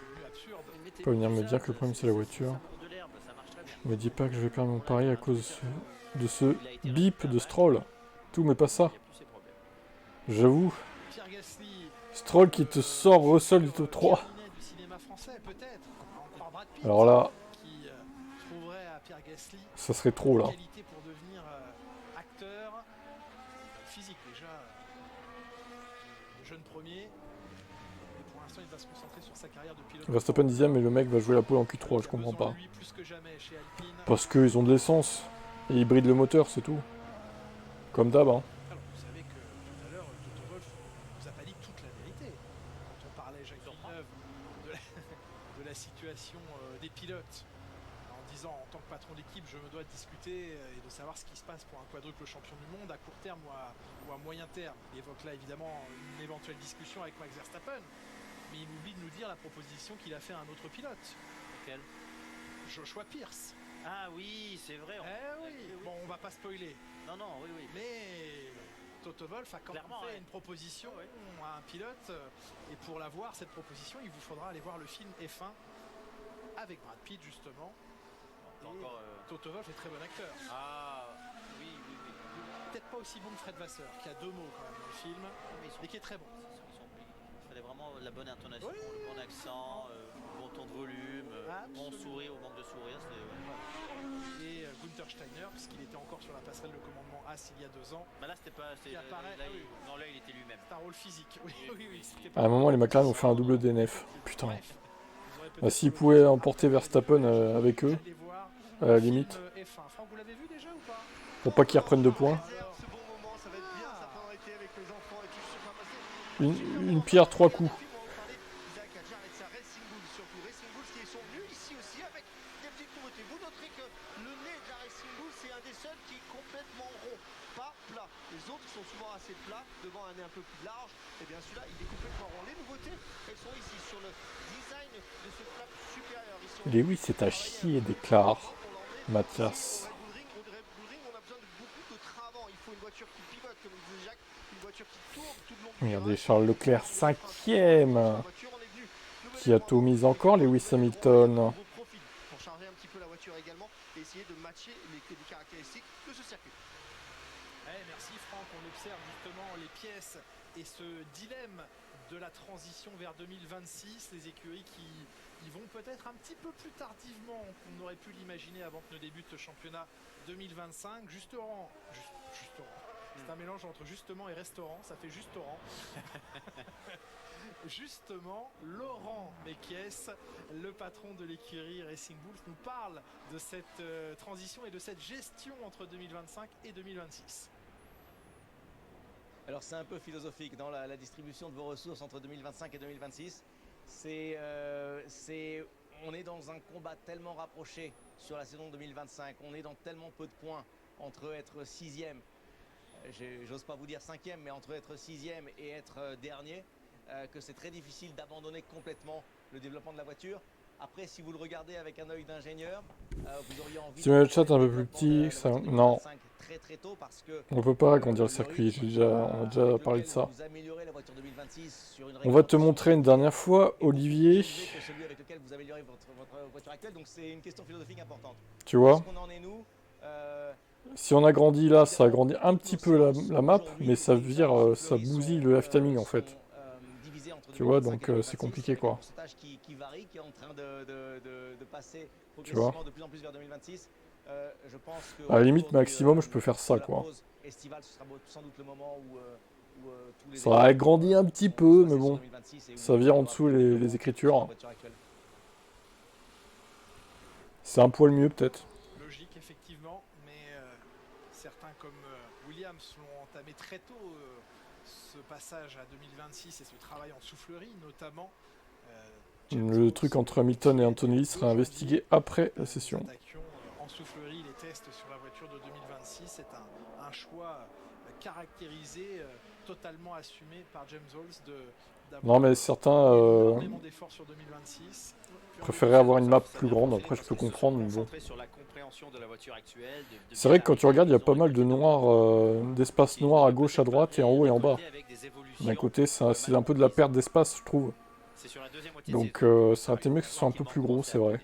devenu absurde. Pas venir me dire que le problème, c'est la voiture. Ça monte de l'herbe, ça marche très bien. Me dis pas que je vais perdre mon pari à cause de ce bip de Stroll. Tout, mais pas ça. Il n'y a plus ces problèmes. J'avoue. Pierre Gasly, Stroll qui te sort Russell du top 3. Carlinet du cinéma français, peut-être. Encore Brad Pitt, Alors là, qui trouverait à Pierre Gasly ça serait trop là. qualité pour devenir acteur. Physique déjà, le jeune premier. Mais pour l'instant, il va se concentrer sur sa carrière de pilote. Verstappen 10ème, mais le mec va jouer la pole en Q3, je comprends Besoin pas. de lui plus que jamais chez Alpine. Parce qu'ils ont de l'essence. Et ils brident le moteur, c'est tout. Comme d'hab, hein. Alors, vous savez que tout à l'heure, Toto Wolff nous a pas dit toute la vérité. Quand on parlait, Jacques Villeneuve, de la situation des pilotes, en disant en tant que patron d'équipe, je me dois de discuter et de savoir ce qui se passe pour un quadruple champion du monde à court terme ou à moyen terme. Il évoque là évidemment une éventuelle discussion avec Max Verstappen, mais il oublie de nous dire la proposition qu'il a fait à un autre pilote, Lequel? Joshua Pierce. Ah oui, c'est vrai. Eh oui, bon, on va pas spoiler. Non, non, oui, oui. Mais Toto Wolff a quand même Clairement, fait ouais. une proposition à un pilote. Et pour la voir, cette proposition, il vous faudra aller voir le film F1 avec Brad Pitt, justement. T'as Et encore. Toto Wolff est très bon acteur. Ah oui, oui, oui. Peut-être pas aussi bon que Fred Vasseur, qui a 2 mots quand même dans le film, Mais ils sont- mais qui est très bon. il fallait vraiment la bonne intonation, Oui. le bon accent, bon ton de volume, bon Absolument. sourire au manque de sourire. Et Gunther Steiner, puisqu'il était encore sur la passerelle de commandement AS il y a 2 ans. Bah là, c'était pas. Qui apparaît, là, ah oui. Non, là, il était lui-même. C'est un rôle physique. Oui, oui, oui. c'était À un moment, les McLaren ont fait un double DNF. Putain. Bref, vous aurez Bah, peut-être s'ils l'occasion pouvaient emporter Verstappen avec eux, d'aller voir à la le film limite, F1. Franck, vous l'avez vu déjà ou pas? pour pas qu'ils reprennent 2 points. Réserve ce bon moment, ça va être bien, ça pendant l'été avec les enfants et tout, je sais pas passer. Une pierre, 3 coups. On va en parler. Isaac Hadjar et sa Racing Bull, surtout Racing Bulls qui sont venus ici aussi avec des petites nouveautés. Vous noterez que le nez de la Racing Bull, c'est un des seuls qui est complètement rond, pas plat. Les autres sont souvent assez plats, devant un nez un peu plus large, et bien celui-là il est complètement rond. Les nouveautés, elles sont ici sur le design de ce flap supérieur. Lewis c'est à chier, déclare Mathias. On a besoin de beaucoup de train avant. Il faut une voiture qui pivote, comme disait Jacques, une voiture qui tourne tout le long du Regardez virage. Charles Leclerc 5ème, qui atomise encore Lewis Hamilton. Pour charger un petit peu la voiture également et essayer de matcher les caractéristiques de ce circuit. Merci Franck, on observe justement les pièces et ce dilemme de la transition vers 2026, les écuries qui y vont peut-être un petit peu plus tardivement qu'on aurait pu l'imaginer avant que ne débute le championnat 2025. Juste-rang. C'est un mélange entre justement et restaurant, ça fait juste-rang. Justement, Laurent Mekies, le patron de l'écurie Racing Bulls, nous parle de cette transition et de cette gestion entre 2025 et 2026. Alors c'est un peu philosophique dans la distribution de vos ressources entre 2025 et 2026. On est dans un combat tellement rapproché sur la saison 2025. On est dans tellement peu de points entre être 6e, j'ose pas vous dire 5e, mais entre être 6e et être dernier, que c'est très difficile d'abandonner complètement le développement de la voiture. Après, si vous le regardez avec un œil d'ingénieur, vous auriez envie Si le chat est un peu plus petit, ça... non. Très tôt parce que On peut pas agrandir le circuit, on a déjà parlé de ça. On va te montrer une dernière fois, Olivier. Celui avec lequel vous améliorez votre voiture actuelle, donc c'est une question philosophique importante. Tu vois, Où est-ce qu'on en est, nous si on agrandit là, ça agrandit un petit peu la map, mais ça vire, ça bousille le F-timing en fait. Tu vois, donc c'est compliqué quoi. Qui varie, qui est en train de passer Tu vois. progressivement de plus en plus vers 2026. Je pense que À la limite maximum, je peux faire ça quoi. Estivale, ce sera sans doute le moment où tous les Ça agrandit un petit peu, mais bon, ça vire en dessous les écritures. C'est un poil mieux peut-être. Logique effectivement, mais certains comme Williams l'ont entamé très tôt ce passage à 2026 et ce travail en soufflerie notamment. Le truc entre Hamilton et Antonelli sera investigué après la session. En soufflerie, les tests sur la voiture de 2026, c'est un choix caractérisé, totalement assumé par James Halls non mais certains préféraient avoir une map plus grande, après je peux comprendre, mais bon. C'est vrai que quand tu regardes, il y a pas mal de noirs, d'espace noir à gauche, à droite et en haut et en bas. D'un côté, c'est un peu de la perte d'espace, je trouve. Donc ça aurait été mieux que ce soit un peu plus gros, c'est vrai.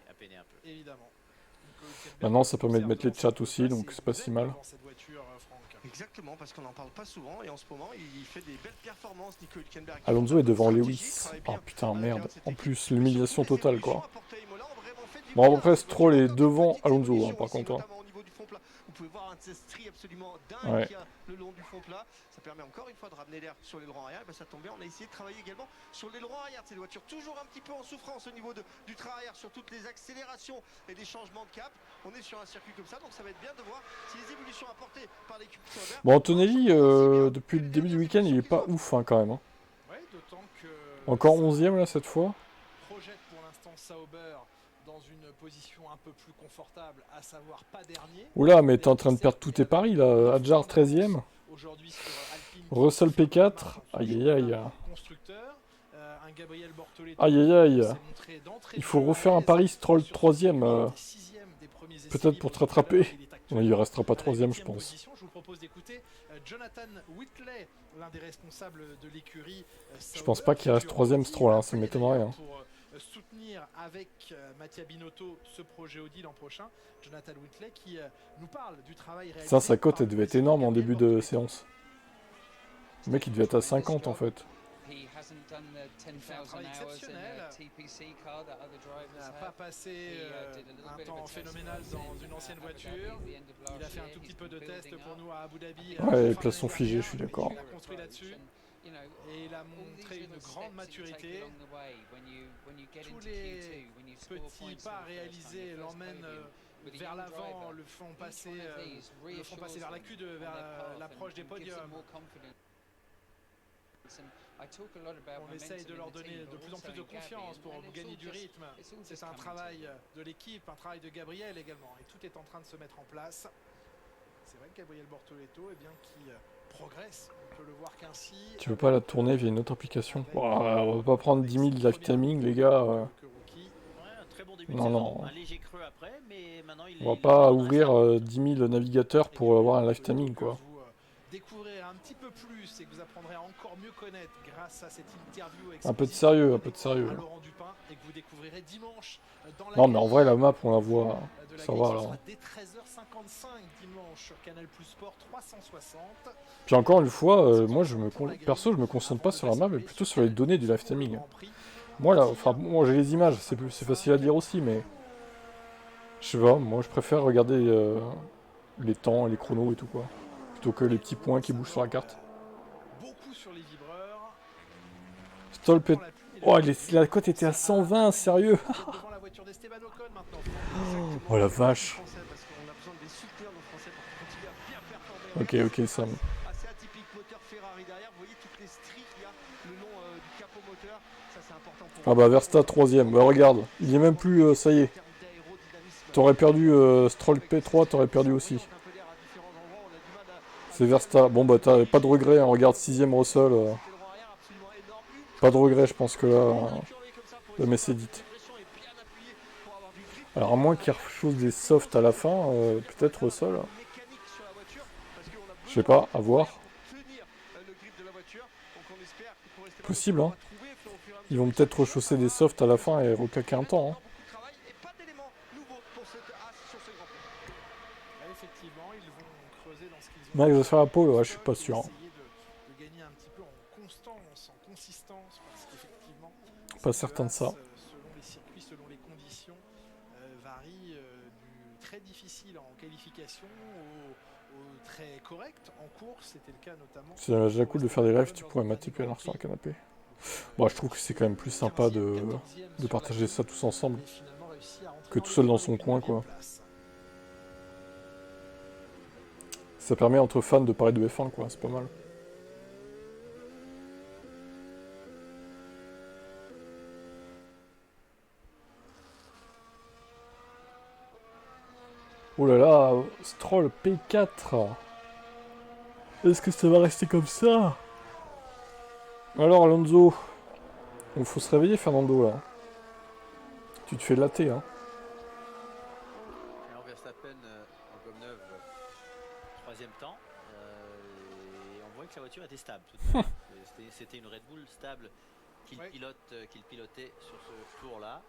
Maintenant, ça permet de mettre les chats aussi, donc c'est pas si mal. Exactement, parce qu'on n'en parle pas souvent et en ce moment il fait des belles performances, Nico Hülkenberg. Alonso est devant Lewis. Oh putain, merde. En plus, l'humiliation totale quoi. Bon, après, Stroll est devant Alonso, hein, par contre. Hein. Vous pouvez voir un de ces stries absolument dingue qu'il y a le long du fond plat. Ça permet encore une fois de ramener l'air sur l'aileron arrière. Et ben ça tombe bien, on a essayé de travailler également sur l'aileron arrière. C'est des voitures toujours un petit peu en souffrance au niveau du train arrière, sur toutes les accélérations et des changements de cap. On est sur un circuit comme ça, donc ça va être bien de voir si les évolutions apportées par l'équipe Sauber. Bon, Antonelli, depuis le début du week-end, il est pas ouf hein, quand même. Hein. Encore 11ème là cette fois. Projette pour l'instant Sauber dans une position un peu plus confortable, à savoir pas dernier. Oula, mais t'es en train de perdre tous tes paris là. Adjar 13ème. Russell P4. Aïe aïe aïe. Aïe aïe aïe. Il faut refaire un pari Stroll 3ème. Peut-être pour te rattraper. Ouais, il restera pas 3ème, je pense. Je vous propose d'écouter Jonathan Whitley, l'un des responsables de l'écurie. Je pense pas qu'il reste 3ème Stroll, hein, ça m'étonnerait. Hein. Soutenir avec Mattia Binotto ce projet Audi l'an prochain. Jonathan Whitley qui nous parle du travail réalisé. Ça, sa cote, elle devait être énorme en début de séance. Le mec, il devait être à 50 en fait. Il fait un travail exceptionnel. Il n'a pas passé un temps phénoménal dans une ancienne voiture. Il a fait un tout petit peu de tests pour nous à Abu Dhabi. Ouais, les places sont figées, je suis d'accord. Il a construit là-dessus. Et il a montré une grande maturité. Tous les petits pas réalisés l'emmènent vers l'avant, le font passer vers la Q2, vers l'approche des podiums. On essaye de leur donner de plus en plus de confiance pour gagner du rythme. C'est un travail de l'équipe, un travail de Gabriel également. Et tout est en train de se mettre en place. C'est vrai Gabriel Bortoleto, eh bien, qui progresse. On peut le voir qu'ainsi. Tu veux pas la tourner via une autre application? On va pas prendre 10 000 live timing, les gars. Ouais, un très bon début de Non, saison, non. un léger creux après, mais maintenant il On va il pas redonne un ouvrir cercle. 10 000 navigateurs pour avoir un live timing, quoi. Vous découvrirez un petit peu plus et que vous apprendrez à encore mieux connaître grâce à cette interview Un peu de sérieux, un peu de sérieux. à Laurent Dupin et que vous découvrirez dimanche dans la Non, mais en vrai, la grille map, on la voit. de la Ça grille va, qui alors. sera dès 13h55 dimanche sur Canal Plus Sport 360. Puis encore une fois, moi, perso, je me concentre pas sur la map, mais plutôt sur les données du live timing. Moi, là, enfin, moi, j'ai les images, c'est facile à dire aussi, mais... Je sais pas, moi, je préfère regarder les temps et les chronos et tout, quoi. Plutôt que les petits points qui bougent sur la carte. Beaucoup sur les vibreurs. Stolpe... Oh, la cote était à 120, sérieux. Devant la voiture d'Esteban Ocon maintenant. Oh la vache. Français, parce qu'on a besoin de les soutenir, nos Français, pour qu'ils continuent à bien performer. Ok, Sam. Assez atypique, moteur Ferrari derrière. Vous voyez toutes les stries qu'il y a le long du capot moteur. Ça, c'est important pour Ah bah, Versta 3ème. Bah, regarde, il est même plus... ça y est. T'aurais perdu Stroll P3, t'aurais perdu aussi. C'est Versta. Bon bah t'as pas de regret, hein. Regarde 6ème Russell. Pas de regret, je pense que là, le mess est dit. Alors à moins qu'il refasse des softs à la fin, peut-être Russell. Je sais pas, à voir. Possible, hein. Ils vont peut-être rechausser des softs à la fin et reclaquer un temps, hein. Effectivement, ils vont creuser dans ce qu'ils ont. Max va faire la pole, ouais, je suis pas sûr. Essayer de gagner un petit peu en constance, en consistance, parce qu'effectivement, Pas certain de ça. selon les circuits, selon les conditions, varie du très difficile en qualification au très correct en course. C'était le cas notamment. C'est déjà cool de faire des rêves, tu pourrais mater plus à sur un canapé. Bon, je trouve que c'est quand même plus sympa de partager ça tous ensemble que tout seul dans son coin, quoi. Ça permet entre fans de parler de F1, quoi, c'est pas mal. Oh là là, Stroll P4. Est-ce que ça va rester comme ça? Alors Alonso, il faut se réveiller Fernando là. Tu te fais latter, hein. Alors Verstappen en gomme neuve, 3ème temps. Et on voit que la voiture était stable tout de même. C'était une Red Bull stable qu'il pilotait sur ce tour-là.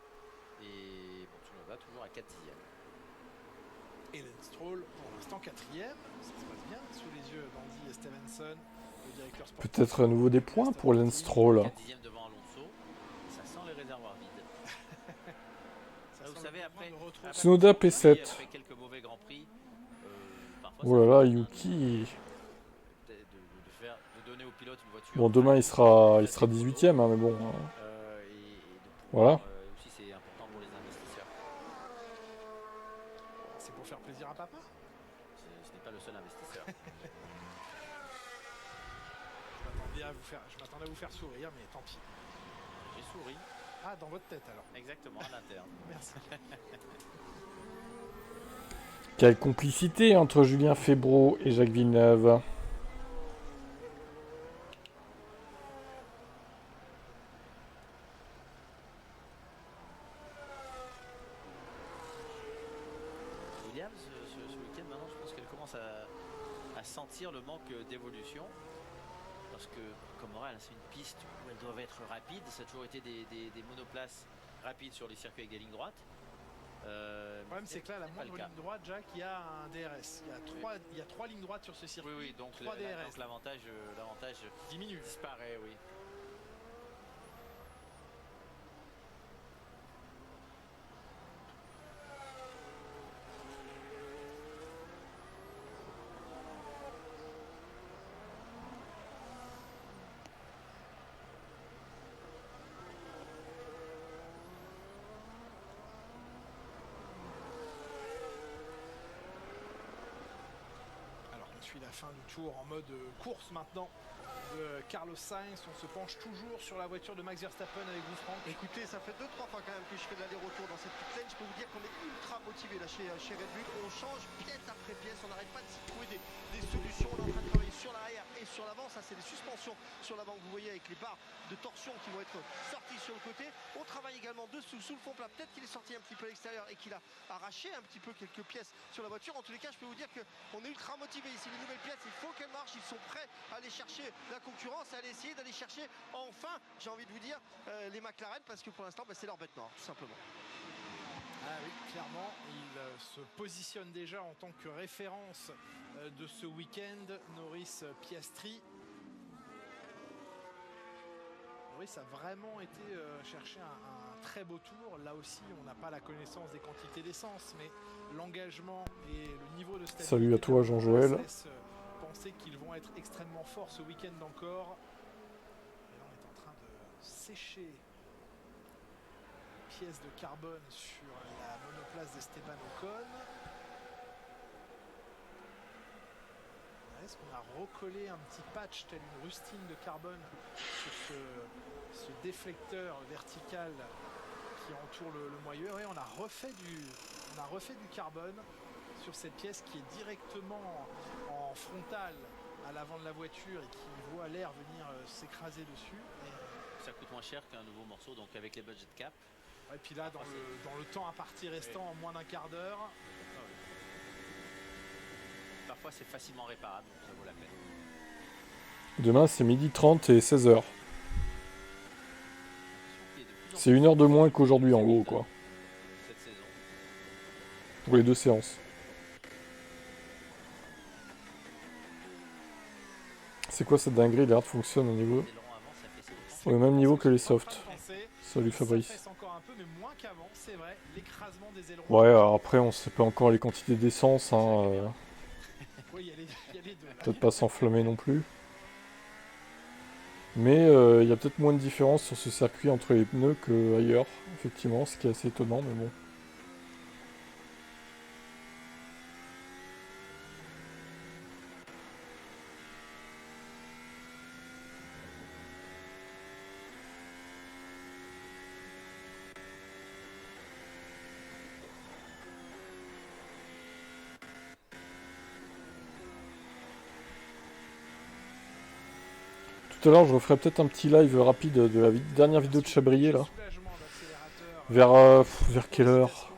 Et bon, tu me vas toujours à 4/6. Et Lance Stroll, pour l'instant 4ème, ça se passe bien sous les yeux d'Andy Stevenson, le directeur sportif. Peut-être à nouveau des points pour Lance Stroll. 4/10 devant Alonso, ça sent les réservoirs vides. Vous savez, après Tsunoda P7. après quelques mauvais grands prix, Oh là là, Yuki. de donner au pilote une voiture. Bon, demain il sera 18ème, hein, mais bon. Et de Voilà. aussi c'est important pour les investisseurs. C'est pour faire plaisir à papa. Ce n'est pas le seul investisseur. Je m'attendais à vous faire sourire, mais tant pis. J'ai souri. Ah, dans votre tête alors. Exactement, à l'interne. Merci. Quelle complicité entre Julien Febvreau et Jacques Villeneuve. Williams, ce week-end, maintenant, je pense qu'elle commence à sentir le manque d'évolution. Parce que, comme Montréal, c'est une piste où elles doivent être rapides. Ça a toujours été des monoplaces rapides sur les circuits avec des lignes droites. Le problème, c'est que là, la moindre ligne droite, Jacques, il y a un DRS. Il y a trois lignes droites sur ce circuit. Oui, donc 3 DRS. l'avantage diminue. Disparaît, oui. puis la fin du tour en mode course maintenant de Carlos Sainz. On se penche toujours sur la voiture de Max Verstappen avec vous, Franck. Écoutez, ça fait 2-3 fois quand même que je fais de l'aller-retour dans cette pit lane. Je peux vous dire qu'on est ultra motivé là chez Red Bull. On change pièce après pièce, on n'arrête pas de s'y trouver des solutions. On est en train de travailler sur l'arrière et sur l'avant. Ça, c'est les suspensions sur l'avant que vous voyez avec les barres de torsion qui vont être sorties sur le côté. On travaille également dessous, sous le fond plat. Peut-être qu'il est sorti un petit peu à l'extérieur et qu'il a arraché un petit peu quelques pièces sur la voiture. En tous les cas, je peux vous dire qu'on est ultra motivé ici. Les nouvelles pièces, il faut qu'elles marchent. Ils sont prêts à aller chercher la concurrence, à aller essayer d'aller chercher enfin, j'ai envie de vous dire, les McLaren, parce que pour l'instant, c'est leur bête noire, tout simplement. Ah oui, clairement, il se positionne déjà en tant que référence de ce week-end. Norris Piastri. Norris a vraiment été chercher un très beau tour. Là aussi, on n'a pas la connaissance des quantités d'essence, mais l'engagement et le niveau de stabilité. Salut à toi, Jean-Joël. Laisse penser qu'ils vont être extrêmement forts ce week-end encore. Et là, on est en train de sécher les pièces de carbone sur la monoplace d'Esteban Ocon. Est-ce qu'on a recollé un petit patch tel une rustine de carbone sur ce déflecteur vertical qui entoure le moyeu? Et on a refait du carbone sur cette pièce qui est directement en frontale à l'avant de la voiture et qui voit l'air venir s'écraser dessus. Et ça coûte moins cher qu'un nouveau morceau, donc avec les budget cap. Et puis là, dans le temps imparti restant, en moins d'un quart d'heure. Parfois c'est facilement réparable, donc ça vaut la peine. Demain c'est 12h30 et 16h. C'est 1 heure de moins qu'aujourd'hui en gros quoi. Cette saison. Pour les deux séances. C'est quoi cette dinguerie? L'air fonctionne au niveau... Au même niveau que les softs. Salut Fabrice. Ouais, alors après on sait pas encore les quantités d'essence, hein. Peut-être pas s'enflammer non plus. Mais il y a peut-être moins de différence sur ce circuit entre les pneus qu'ailleurs, effectivement, ce qui est assez étonnant, mais bon. Tout à l'heure, je referai peut-être un petit live rapide de la dernière vidéo de Chabrier, là. Vers quelle heure?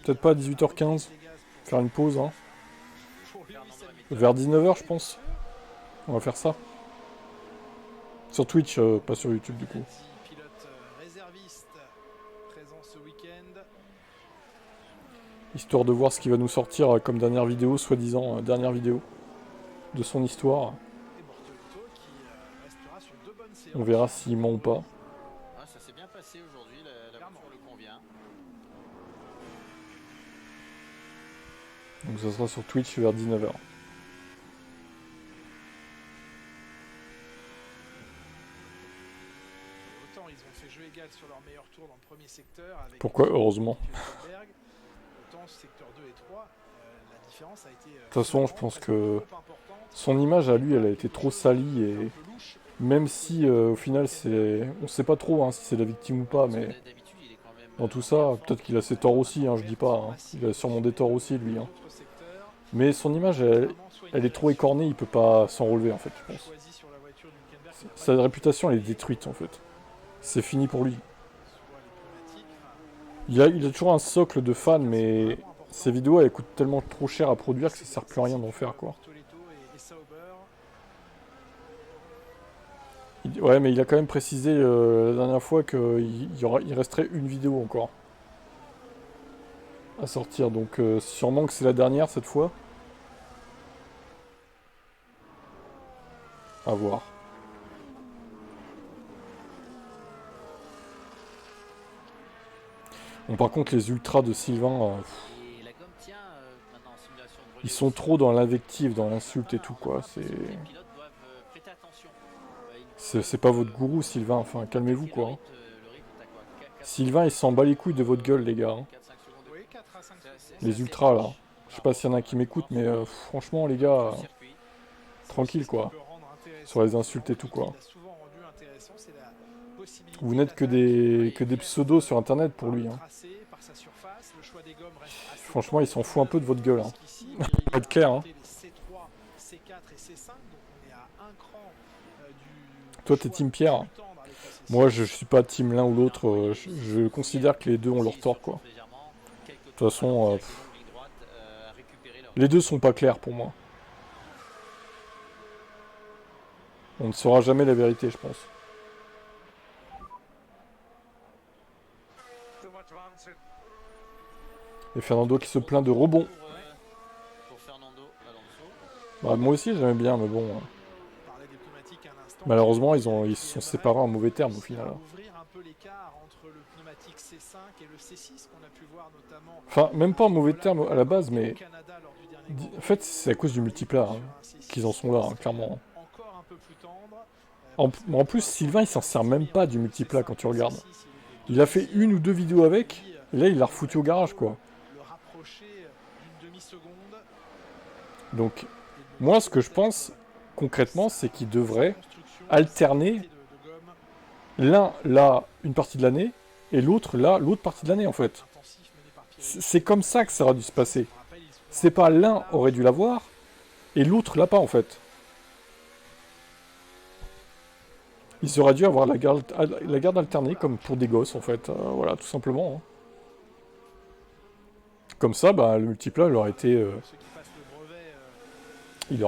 Peut-être pas à 18h15. Faire une pause, hein. Vers 19h, je pense. On va faire ça. Sur Twitch, pas sur YouTube, du coup. Histoire de voir ce qui va nous sortir comme dernière vidéo, soi-disant dernière vidéo de son histoire. On verra s'il ment ou pas. Ah, ça s'est bien passé aujourd'hui, la voiture le convient. Donc ça sera sur Twitch vers 19h. Autant ils ont fait jeu égal sur leur meilleur tour dans le premier secteur. Avec pourquoi heureusement? Autant secteur 2 et 3, la différence a été... De toute façon, je pense que son image à lui, elle a été trop salie et... Même si au final c'est, on sait pas trop hein, si c'est la victime ou pas, mais dans tout ça, peut-être qu'il a ses torts aussi, hein, je dis pas, hein. Il a sûrement des torts aussi lui. Hein. Mais son image, elle est trop écornée, il peut pas s'en relever en fait, je pense. Sa réputation elle est détruite en fait. C'est fini pour lui. Il a toujours un socle de fans, mais ses vidéos elles coûtent tellement trop cher à produire que ça sert plus à rien d'en faire quoi. Ouais, mais il a quand même précisé la dernière fois qu'il resterait une vidéo encore à sortir, donc sûrement que c'est la dernière cette fois. À voir. Bon, par contre, les ultras de Sylvain, ils sont trop dans l'invective, dans l'insulte et tout quoi. C'est pas votre gourou, Sylvain, enfin calmez-vous quoi. Hein. Sylvain il s'en bat les couilles de votre gueule les gars. Hein. Les ultras là. Je sais pas s'il y en a qui m'écoutent mais franchement les gars, tranquille, Ce qui quoi. peut rendre intéressant, Sur les insultes et tout, quoi. ce qui l'a souvent rendu intéressant, c'est la possibilité Vous n'êtes que des pseudos sur internet pour lui. Hein. par sa surface, le choix des gommes reste assez Franchement, il s'en fout un peu de votre gueule. Hein. Jusqu'ici, Pour être clair. Hein. les C3, C4 et C5, donc on est à un cran du Toi, t'es choix team Pierre. le plus tendre avec la C6. Moi, je suis pas team l'un ou l'autre. Je considère que les deux ont leur tort, quoi. De toute façon, les deux sont pas clairs pour moi. On ne saura jamais la vérité, je pense. Et Fernando qui se plaint de rebond. Pour Fernando Alonso. Bah, moi aussi, j'aimais bien, mais bon. On parlait des pneumatiques à l'instant. Malheureusement, ils se sont séparés en mauvais termes au final. Ouvrir un peu l'écart entre le pneumatique C5 et le C6 qu'on a pu voir notamment Enfin, même pas en mauvais termes à la base, mais... au Canada lors du dernier Grand En fait, c'est à cause du multiplat hein, qu'ils en sont là, hein, clairement. encore un peu plus tendre. En plus, Sylvain, il s'en sert même pas du multiplat quand tu regardes. Il a fait une ou deux vidéos avec, et là, il l'a refoutu au garage, quoi. Le rapprocher d'une demi-seconde. Donc, moi, ce que je pense, concrètement, c'est qu'il devrait alterner l'un, là, une partie de l'année, et l'autre, là, l'autre partie de l'année, en fait. C'est comme ça que ça aurait dû se passer. C'est pas l'un aurait dû l'avoir, et l'autre l'a pas, en fait. Ils auraient dû avoir la garde alternée, comme pour des gosses, en fait. Voilà, tout simplement. Hein. Comme ça, bah, le multiplat, il aurait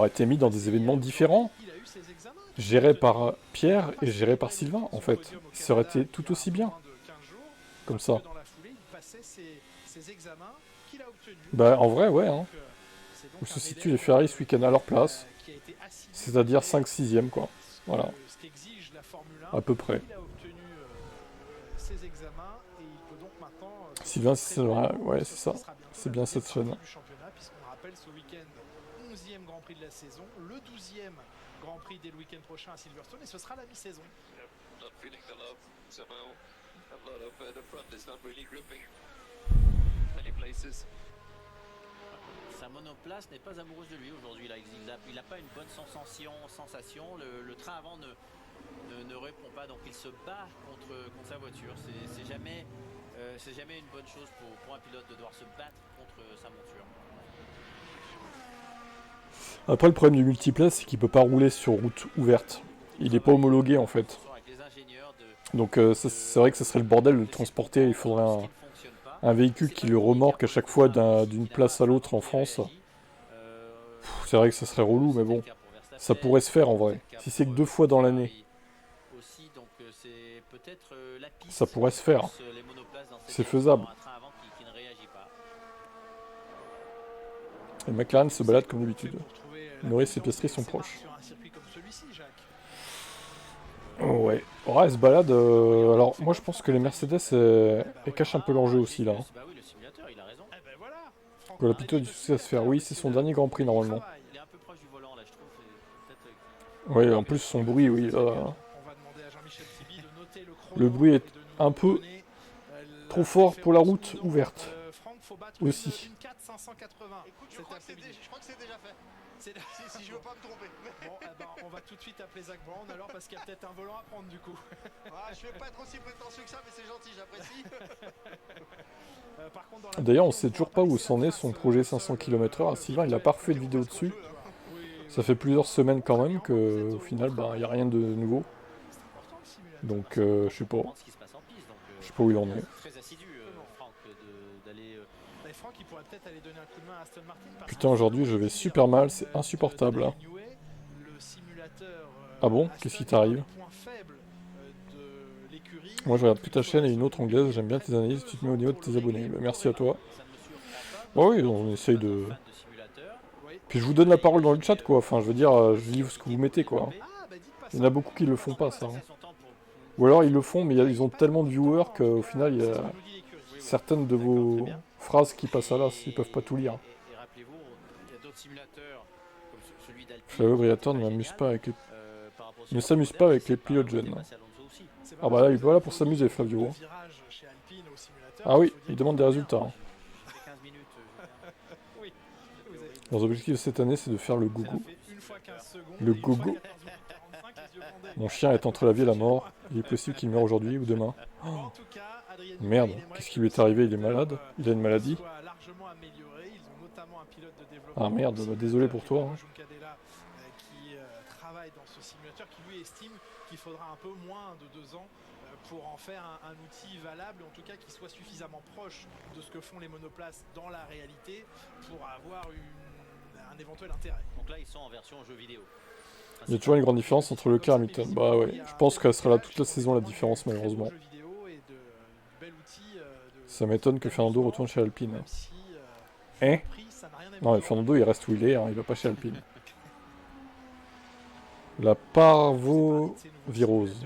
été mis dans des événements différents, gérés par Pierre et gérés par Sylvain, en fait. Ça aurait été tout aussi bien. Comme ça. Bah, en vrai, ouais. Hein. Où se situent les Ferrari ce week-end à leur place. C'est-à-dire 5-6e, quoi. Voilà. À peu près. Sylvain, c'est vrai, ouais, c'est ça. C'est bien cette chaîne. Puisqu'on rappelle ce week-end 11e Grand Prix de la saison, le 12e Grand Prix dès le week-end prochain à Silverstone, et ce sera la mi-saison. Sa monoplace n'est pas amoureuse de lui aujourd'hui. Il n'a pas une bonne sensation. Le train avant ne répond pas, donc il se bat contre sa voiture. C'est jamais une bonne chose pour un pilote de devoir se battre contre sa monture. Après, le problème du multiplace, c'est qu'il peut pas rouler sur route ouverte. Il n'est pas homologué, en fait. Donc, c'est vrai que ce serait le bordel de le transporter. Il faudrait un véhicule qui le remorque à chaque fois d'une place à l'autre en France. C'est vrai que ça serait relou, mais bon. Ça pourrait se faire, en vrai. Si c'est que 2 fois dans l'année. Ça pourrait se faire. C'est faisable. Et McLaren se balade comme d'habitude. Norris et Piastri sont proches. Ouais. Oh, elle se balade. Alors, moi je pense que les Mercedes, elles cachent un peu l'enjeu aussi là. Colapito a du souci à se faire. Oui, c'est son dernier Grand Prix normalement. Ouais, en plus son bruit, oui. Le bruit est un peu trop fort pour la route ouverte. Aussi. Écoute, je crois que c'est déjà fait. Si je veux pas me tromper. Bon, on va tout de suite appeler Zach Brown alors parce qu'il y a peut-être un volant à prendre du coup. Je vais pas être aussi prétentieux que ça, mais c'est gentil, j'apprécie. D'ailleurs, on sait toujours pas où s'en est son projet 500 km/h. Sylvain, il a pas refait de vidéo dessus. Ça fait plusieurs semaines quand même qu'au final, bah, y a rien de nouveau. Donc, je sais pas. Je sais pas où il en est. Putain, aujourd'hui je vais super mal, c'est insupportable. Hein. Ah bon? Qu'est-ce qui t'arrive? Moi je regarde plus ta chaîne et une autre anglaise, j'aime bien tes analyses, tu te mets au niveau de tes abonnés. Bah, merci à toi. Bon, oui, on essaye de... Puis je vous donne la parole dans le chat quoi, enfin je veux dire, je lis ce que vous mettez quoi. Il y en a beaucoup qui le font pas ça. Hein. Ou alors ils le font mais ils ont tellement de viewers qu'au final il y a certaines de vos phrases qui passent à l'as, ils peuvent pas tout lire. Flavio Briatore ne s'amuse pas avec les pilotes jeunes. Ah bah là il est pas là pour s'amuser Flavio. Ah oui, il demande des résultats. Hein. Leurs objectifs de cette année c'est de faire le gougou. 15 secondes. Le Et une fois gogo. 14 minutes 45, les yeux bandés. Mon chien est entre la vie et la mort. Il est possible qu'il meure aujourd'hui ou demain. Bon, en tout cas, Adrien Newey, Merde, il aimerait qu'est-ce que qui lui est arrivé? Il est le malade? Il a une maladie? soit largement amélioré. Ils ont notamment un pilote de développement. Ah merde, bah, désolé pour toi, hein. Juncadella, qui travaille dans ce simulateur, qui lui estime qu'il faudra un peu moins de 2 ans pour en faire un outil valable, en tout cas qui soit suffisamment proche de ce que font les monoplaces dans la réalité pour avoir un éventuel intérêt. Donc là, ils sont en version jeu vidéo. Il y a toujours une grande différence entre Leclerc et Hamilton. Bah ouais, je pense qu'elle sera là toute la saison la différence malheureusement. Ça m'étonne que Fernando retourne chez Alpine. Hein? Non, mais Fernando il reste où il est, hein, il va pas chez Alpine. La parvovirose.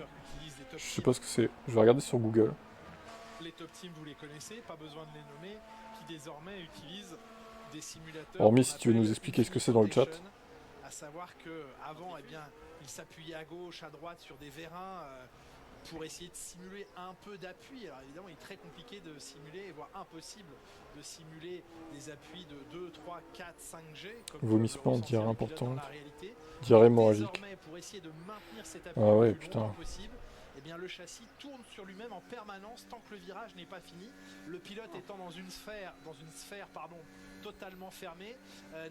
Je sais pas ce que c'est. Je vais regarder sur Google. Les top teams, vous les connaissez, pas besoin de les nommer, qui désormais utilisent des simulateurs. Hormis si tu veux nous expliquer ce que c'est dans le chat. À savoir que avant, eh bien, ils s'appuyaient à gauche, à droite sur des vérins pour essayer de simuler un peu d'appui. Alors évidemment, il est très compliqué de simuler, voire impossible de simuler des appuis de 2, 3, 4, 5G. Vomissement, diarrhée importante. Diarrhée hémorragique. Pour essayer de maintenir cet appui Ah ouais, le plus putain. longtemps possible, eh bien, le châssis tourne sur lui-même en permanence tant que le virage n'est pas fini. Le pilote étant dans une sphère totalement fermée,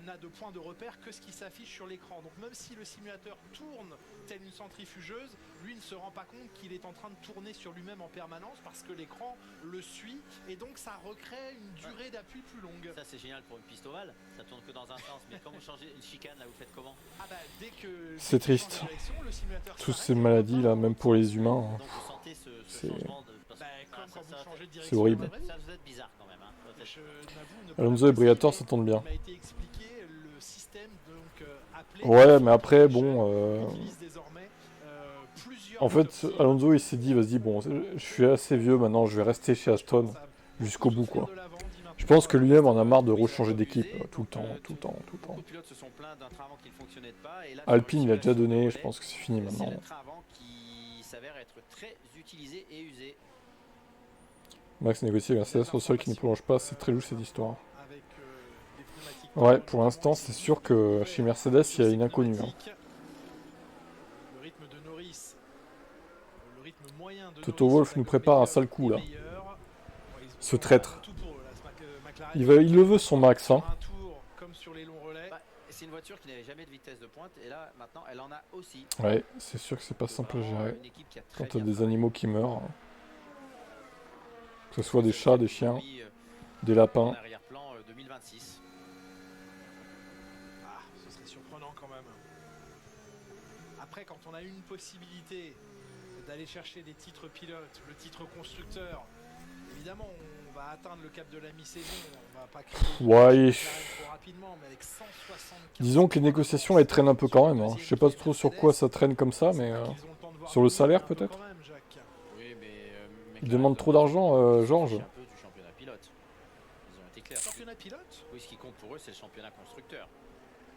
n'a de point de repère que ce qui s'affiche sur l'écran. Donc même si le simulateur tourne telle une centrifugeuse, lui ne se rend pas compte qu'il est en train de tourner sur lui-même en permanence parce que l'écran le suit et donc ça recrée une durée d'appui plus longue. Ça c'est génial pour une piste ovale, ça tourne que dans un sens, mais quand vous changez une chicane, là vous faites comment? Ah bah, c'est triste. Toutes ces maladies là, même pour les humains, donc vous sentez ce changement de... c'est horrible. Ça vous êtes bizarre quand même. Hein. Alonso et Briatore ça tourne bien. Le système, donc, Ouais, mais après, bon... En fait, Alonso il s'est dit, vas-y, bon, je suis assez vieux maintenant, je vais rester chez Aston jusqu'au bout, quoi. Je pense que lui-même en a marre de rechanger d'équipe tout le temps. Alpine, il a déjà donné, je pense que c'est fini maintenant. Max négocie avec Mercedes, Russell qui ne prolonge pas, c'est très louche cette histoire. Ouais, pour l'instant, c'est sûr que chez Mercedes, il y a une inconnue. Hein. Toto Wolff nous prépare un sale coup, là. Ce traître. Il le veut, son Max. Hein. C'est une voiture qui n'avait jamais de vitesse de pointe, et là, maintenant, elle en a aussi. Ouais, c'est sûr que c'est pas simple à gérer. Quand t'as des animaux qui meurent. Que ce soit des chats, des chiens, des lapins. Ce serait surprenant quand même. Après, quand on a une possibilité d'aller chercher des titres pilotes, le titre constructeur, évidemment, on va atteindre le cap de la mi-saison. On va pas créer ouais. trop rapidement, mais avec 175... Disons que les négociations, elles traînent un peu quand même. Hein. Je sais pas trop sur quoi ça traîne comme ça, mais... sur le salaire, peut-être. Ils demandent trop d'argent, Georges. Championnat pilote ? Oui, ce qui compte pour eux, c'est le championnat constructeur.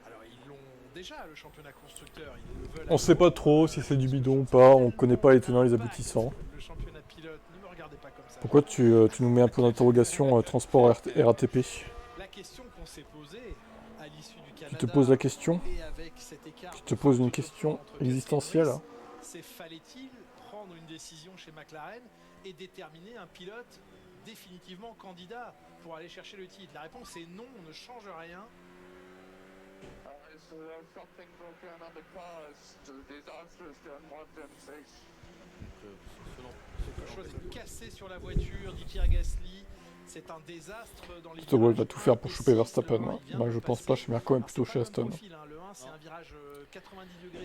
Alors, ils l'ont déjà, le championnat constructeur. Ils le veulent. On sait pas trop si c'est du bidon ou pas, on connaît pas les tenants et les aboutissants. Le championnat pilote, ne me regardez pas comme ça. Pourquoi tu nous mets un point d'interrogation transport RATP? La question qu'on s'est posée à l'issue du Canada... Tu te poses la question? Et avec cet écart... Tu te poses une question existentielle? C'est fallait-il prendre une décision chez McLaren et déterminer un pilote définitivement candidat pour aller chercher le titre? La réponse est non, on ne change rien. Quelque chose est cassé sur la voiture, dit Pierre Gasly. C'est un désastre dans les... Toto Wolff va tout faire pour choper Verstappen. Bah, je pense pas chez Merco, mais plutôt chez Aston.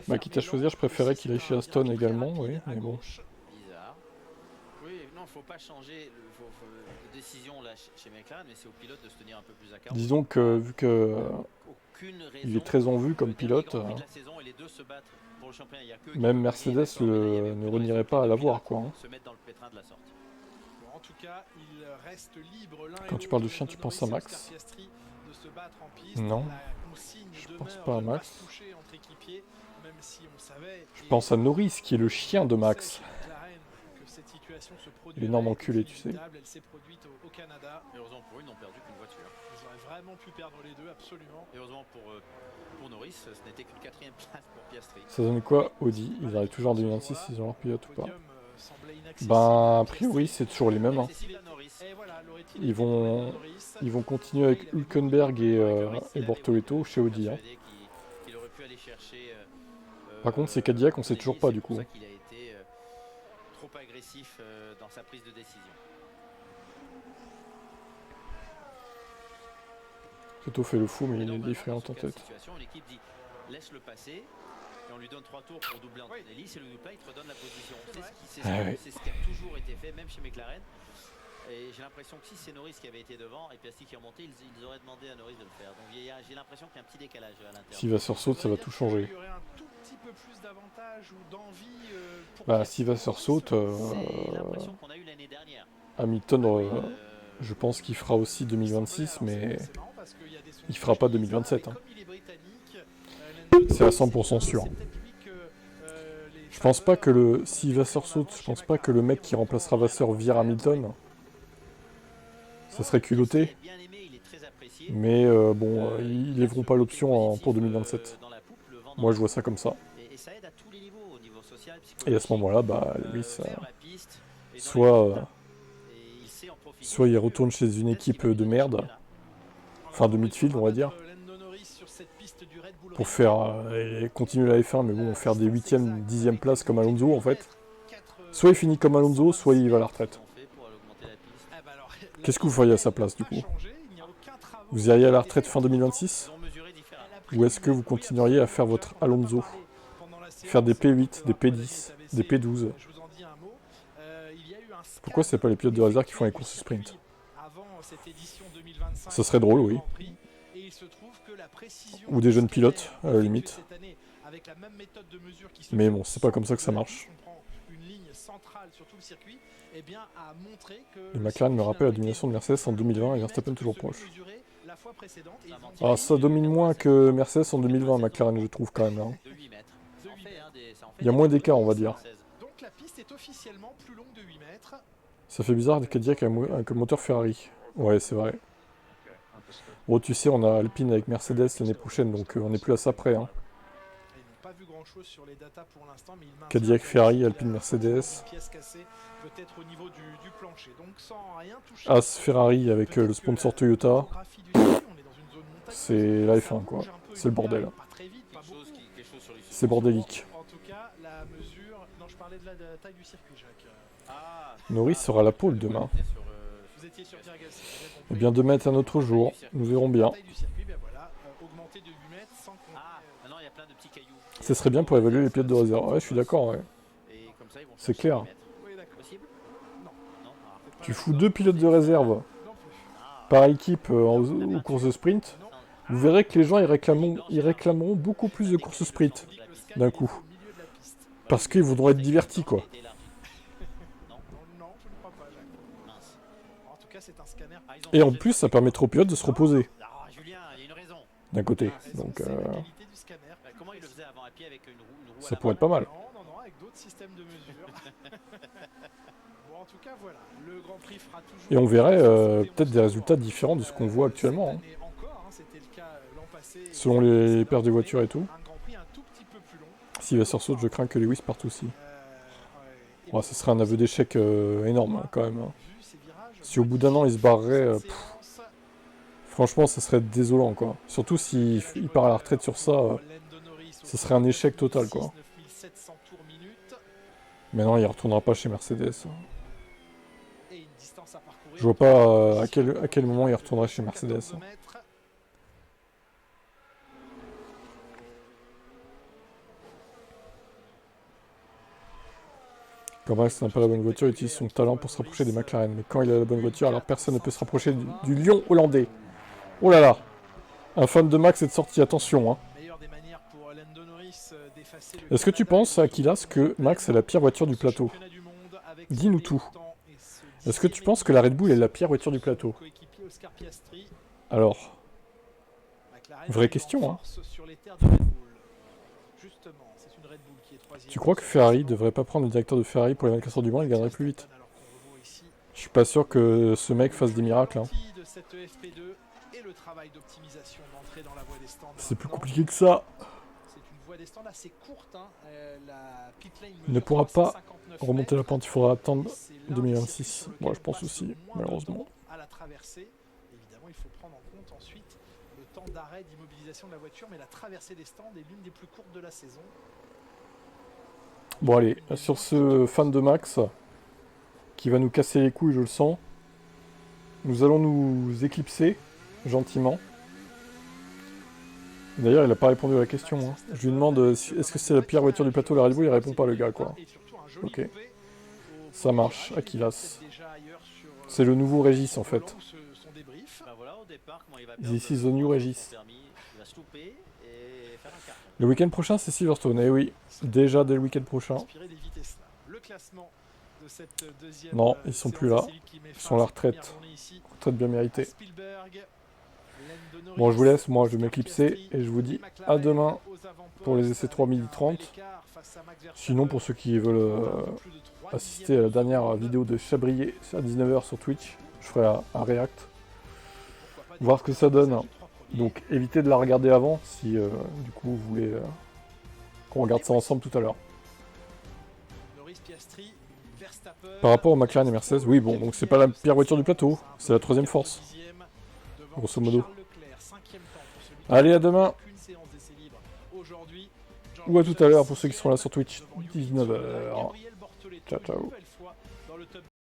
Bah, quitte à choisir, je préférais qu'il aille chez Aston également, oui, mais bon. Bizarre. Oui, non, faut pas changer de décision là chez McLaren, mais c'est au pilote de se tenir un peu plus à carreau. Disons que, vu que il est très en vue comme pilote, même Mercedes ne renierait pas à l'avoir, quoi. Hein. En tout cas, il reste libre. Quand tu parles de chien, tu penses à Max? Non, je pense pas à Max. Même si on savait, je pense à Norris, qui est le chien de Max. cette situation se produit. L'énorme enculé, tu sais. Elle s'est produite au Canada. Heureusement pour eux, ils n'ont perdu qu'une voiture. Ils auraient vraiment pu perdre les deux, absolument. Et heureusement pour Norris, ce n'était qu'une 4e place pour Piastri. Ça donne quoi, Audi? Ils arrivent toujours en 2026, ils ont leur pilote ou pas? Ben, a priori, c'est toujours les mêmes. Hein. Ils vont continuer avec Hülkenberg et Bortoleto chez Audi. Hein. Par contre, c'est Cadillac, on sait toujours pas du coup. C'est pour ça qu'il a été trop agressif dans sa prise de décision. Toto fait le fou, mais il est défrayant en tête. L'équipe dit laisse le passer et on lui donne 3 tours pour doubler Antonelli. C'est le double, il te redonne la position. C'est ce qui a toujours été fait, même chez McLaren. Et j'ai l'impression que si c'est Norris qui avait été devant et Piastri qui est remonté, ils auraient demandé à Norris de le faire. Donc j'ai l'impression qu'il y a un petit décalage à l'intérieur. S'il va sur saute, ça va tout changer. Il y aurait un tout petit peu plus d'avantage ou d'envie pour bah, s'il va sur saute, c'est l'impression qu'on a eu l'année dernière. Hamilton, je pense qu'il fera aussi 2026, mais il fera pas 2027. Hein. C'est à 100% sûr. Je pense pas que s'il va sur saute, je pense pas que le mec qui remplacera Vasseur vire Hamilton. Ça serait culotté. Mais bon, ils lèveront pas l'option pour 2027. Moi je vois ça comme ça. Et à ce moment-là, bah Lewis, soit il retourne chez une équipe de merde, enfin de midfield on va dire, pour faire continuer la F1, mais bon, faire des 8e, 10e places comme Alonso en fait. Soit il finit comme Alonso, soit il va à la retraite. Qu'est-ce que vous feriez à sa place du coup? Vous iriez à la retraite fin 2026? Ou est-ce que vous continueriez à faire votre Alonso? Faire des P8, des P10, des P12? Pourquoi c'est pas les pilotes de réserve qui font les courses sprint? Ce serait drôle, oui. Ou des jeunes pilotes, à la limite. Mais bon, c'est pas comme ça que ça marche. Le McLaren me rappelle la domination de Mercedes en 2020 et Verstappen toujours proche. Ah, ça domine moins que Mercedes en 2020, McLaren, je trouve quand même. Hein. Il y a moins d'écart, on va dire. Ça fait bizarre que Cadillac avec un moteur Ferrari. Ouais, c'est vrai. Bon, tu sais, on a Alpine avec Mercedes l'année prochaine, donc on n'est plus à ça près. Hein. Cadillac, Ferrari, Alpine, Mercedes. As, Ferrari avec le sponsor Toyota. C'est la F1, quoi. C'est le bordel. C'est bordélique. Norris sera la pole demain. Eh bien, demain est un autre jour. Nous verrons bien. Ce serait bien pour évaluer les pilotes de réserve. Ouais, je suis d'accord, ouais. C'est clair. Tu fous 2 pilotes de réserve par équipe aux courses de sprint. Vous verrez que les gens ils réclameront beaucoup plus de courses sprint d'un coup. Parce qu'ils voudront être divertis, quoi. Et en plus, ça permettra aux pilotes de se reposer. D'un côté. Donc, ça pourrait être pas mal. Et on verrait peut-être des résultats différents de ce qu'on voit actuellement. Hein. Selon les paires de voitures et tout. S'il va sur saute, je crains que Lewis parte aussi. Oh, ce serait un aveu d'échec énorme, hein, quand même. Hein. Si au bout d'un an il se barrerait, franchement ça serait désolant quoi. Surtout s'il part à la retraite sur ça, ce serait un échec total quoi. Mais non, il retournera pas chez Mercedes. Je vois pas à quel moment il retournera chez Mercedes. Quand Max n'a pas la bonne voiture, il utilise son talent pour se rapprocher des McLaren. Mais quand il a la bonne voiture, alors personne ne peut se rapprocher du lion hollandais. Oh là là! Un fan de Max est sorti, attention. Hein. Est-ce que tu penses, Akilas, que Max est la pire voiture du plateau? Dis-nous tout. Est-ce que tu penses que la Red Bull est la pire voiture du plateau? Alors, vraie question, hein. Justement, c'est une Red Bull qui est troisième. Tu crois que Ferrari devrait pas prendre le directeur de Ferrari pour les 24 heures du Mans, il gagnerait plus vite? Alors qu'on revoit ici Je suis pas sûr que ce mec fasse des miracles. Hein. de cette FP2 et le travail d'optimisation d'entrée dans la voie des stands. C'est plus Maintenant, compliqué que ça. c'est une voie des stands assez courte. Hein. La pit lane Il ne mesure pourra pas 359 remonter la mètres. pente, il faudra attendre C'est l'un des 2026. circuits sur lequel Moi je on pense passe aussi, le moins de malheureusement. temps à la traversée. Évidemment, il faut prendre en compte ensuite le temps d'arrêt, d'immobilisation de la voiture, mais la traversée des stands est l'une des plus courtes de la saison. Bon allez, sur ce fan de Max, qui va nous casser les couilles, je le sens, nous allons nous éclipser, gentiment. D'ailleurs, il n'a pas répondu à la question. Hein. Je lui demande est-ce que c'est la pire voiture du plateau, la Red Bull, il répond pas le gars quoi. Ok. Ça marche, Aquilas. C'est le nouveau Régis en fait. Bah voilà, au départ, comment il va This is the new Régis. son permis, il va se louper et faire un carton. Le week-end prochain, c'est Silverstone. Eh oui, déjà dès le week-end prochain. Inspiré des vitesses, là. Le classement de cette deuxième, Non, ils sont séance plus là. d'essai libre qui met Ils fin sont à la cette première retraite. journée ici Retraite bien à méritée. Spielberg. Lando Bon, je vous Norris, laisse. Moi, je vais Oscar m'éclipser. Piastri Et je vous et dis McLaren à demain aux avant-postes pour les essais 3 avec un 12h30. bel écart face à Max Verstappen. Sinon, pour ceux qui veulent Un peu plus de 3 assister à la dernière vidéo de Chabrier à 19h sur Twitch, je ferai un react. Pourquoi pas Voir ce que ça donne. des trois premiers. Donc évitez de la regarder avant si du coup vous voulez qu'on regarde ça ensemble tout à l'heure. Norris, Piastri, Verstappen. Par rapport au McLaren et Mercedes, oui bon, donc c'est pas la pire voiture du plateau, c'est la troisième force. Grosso modo. Allez, à demain. Ou à tout à l'heure pour ceux qui seront là sur Twitch, 19h. Ciao ciao.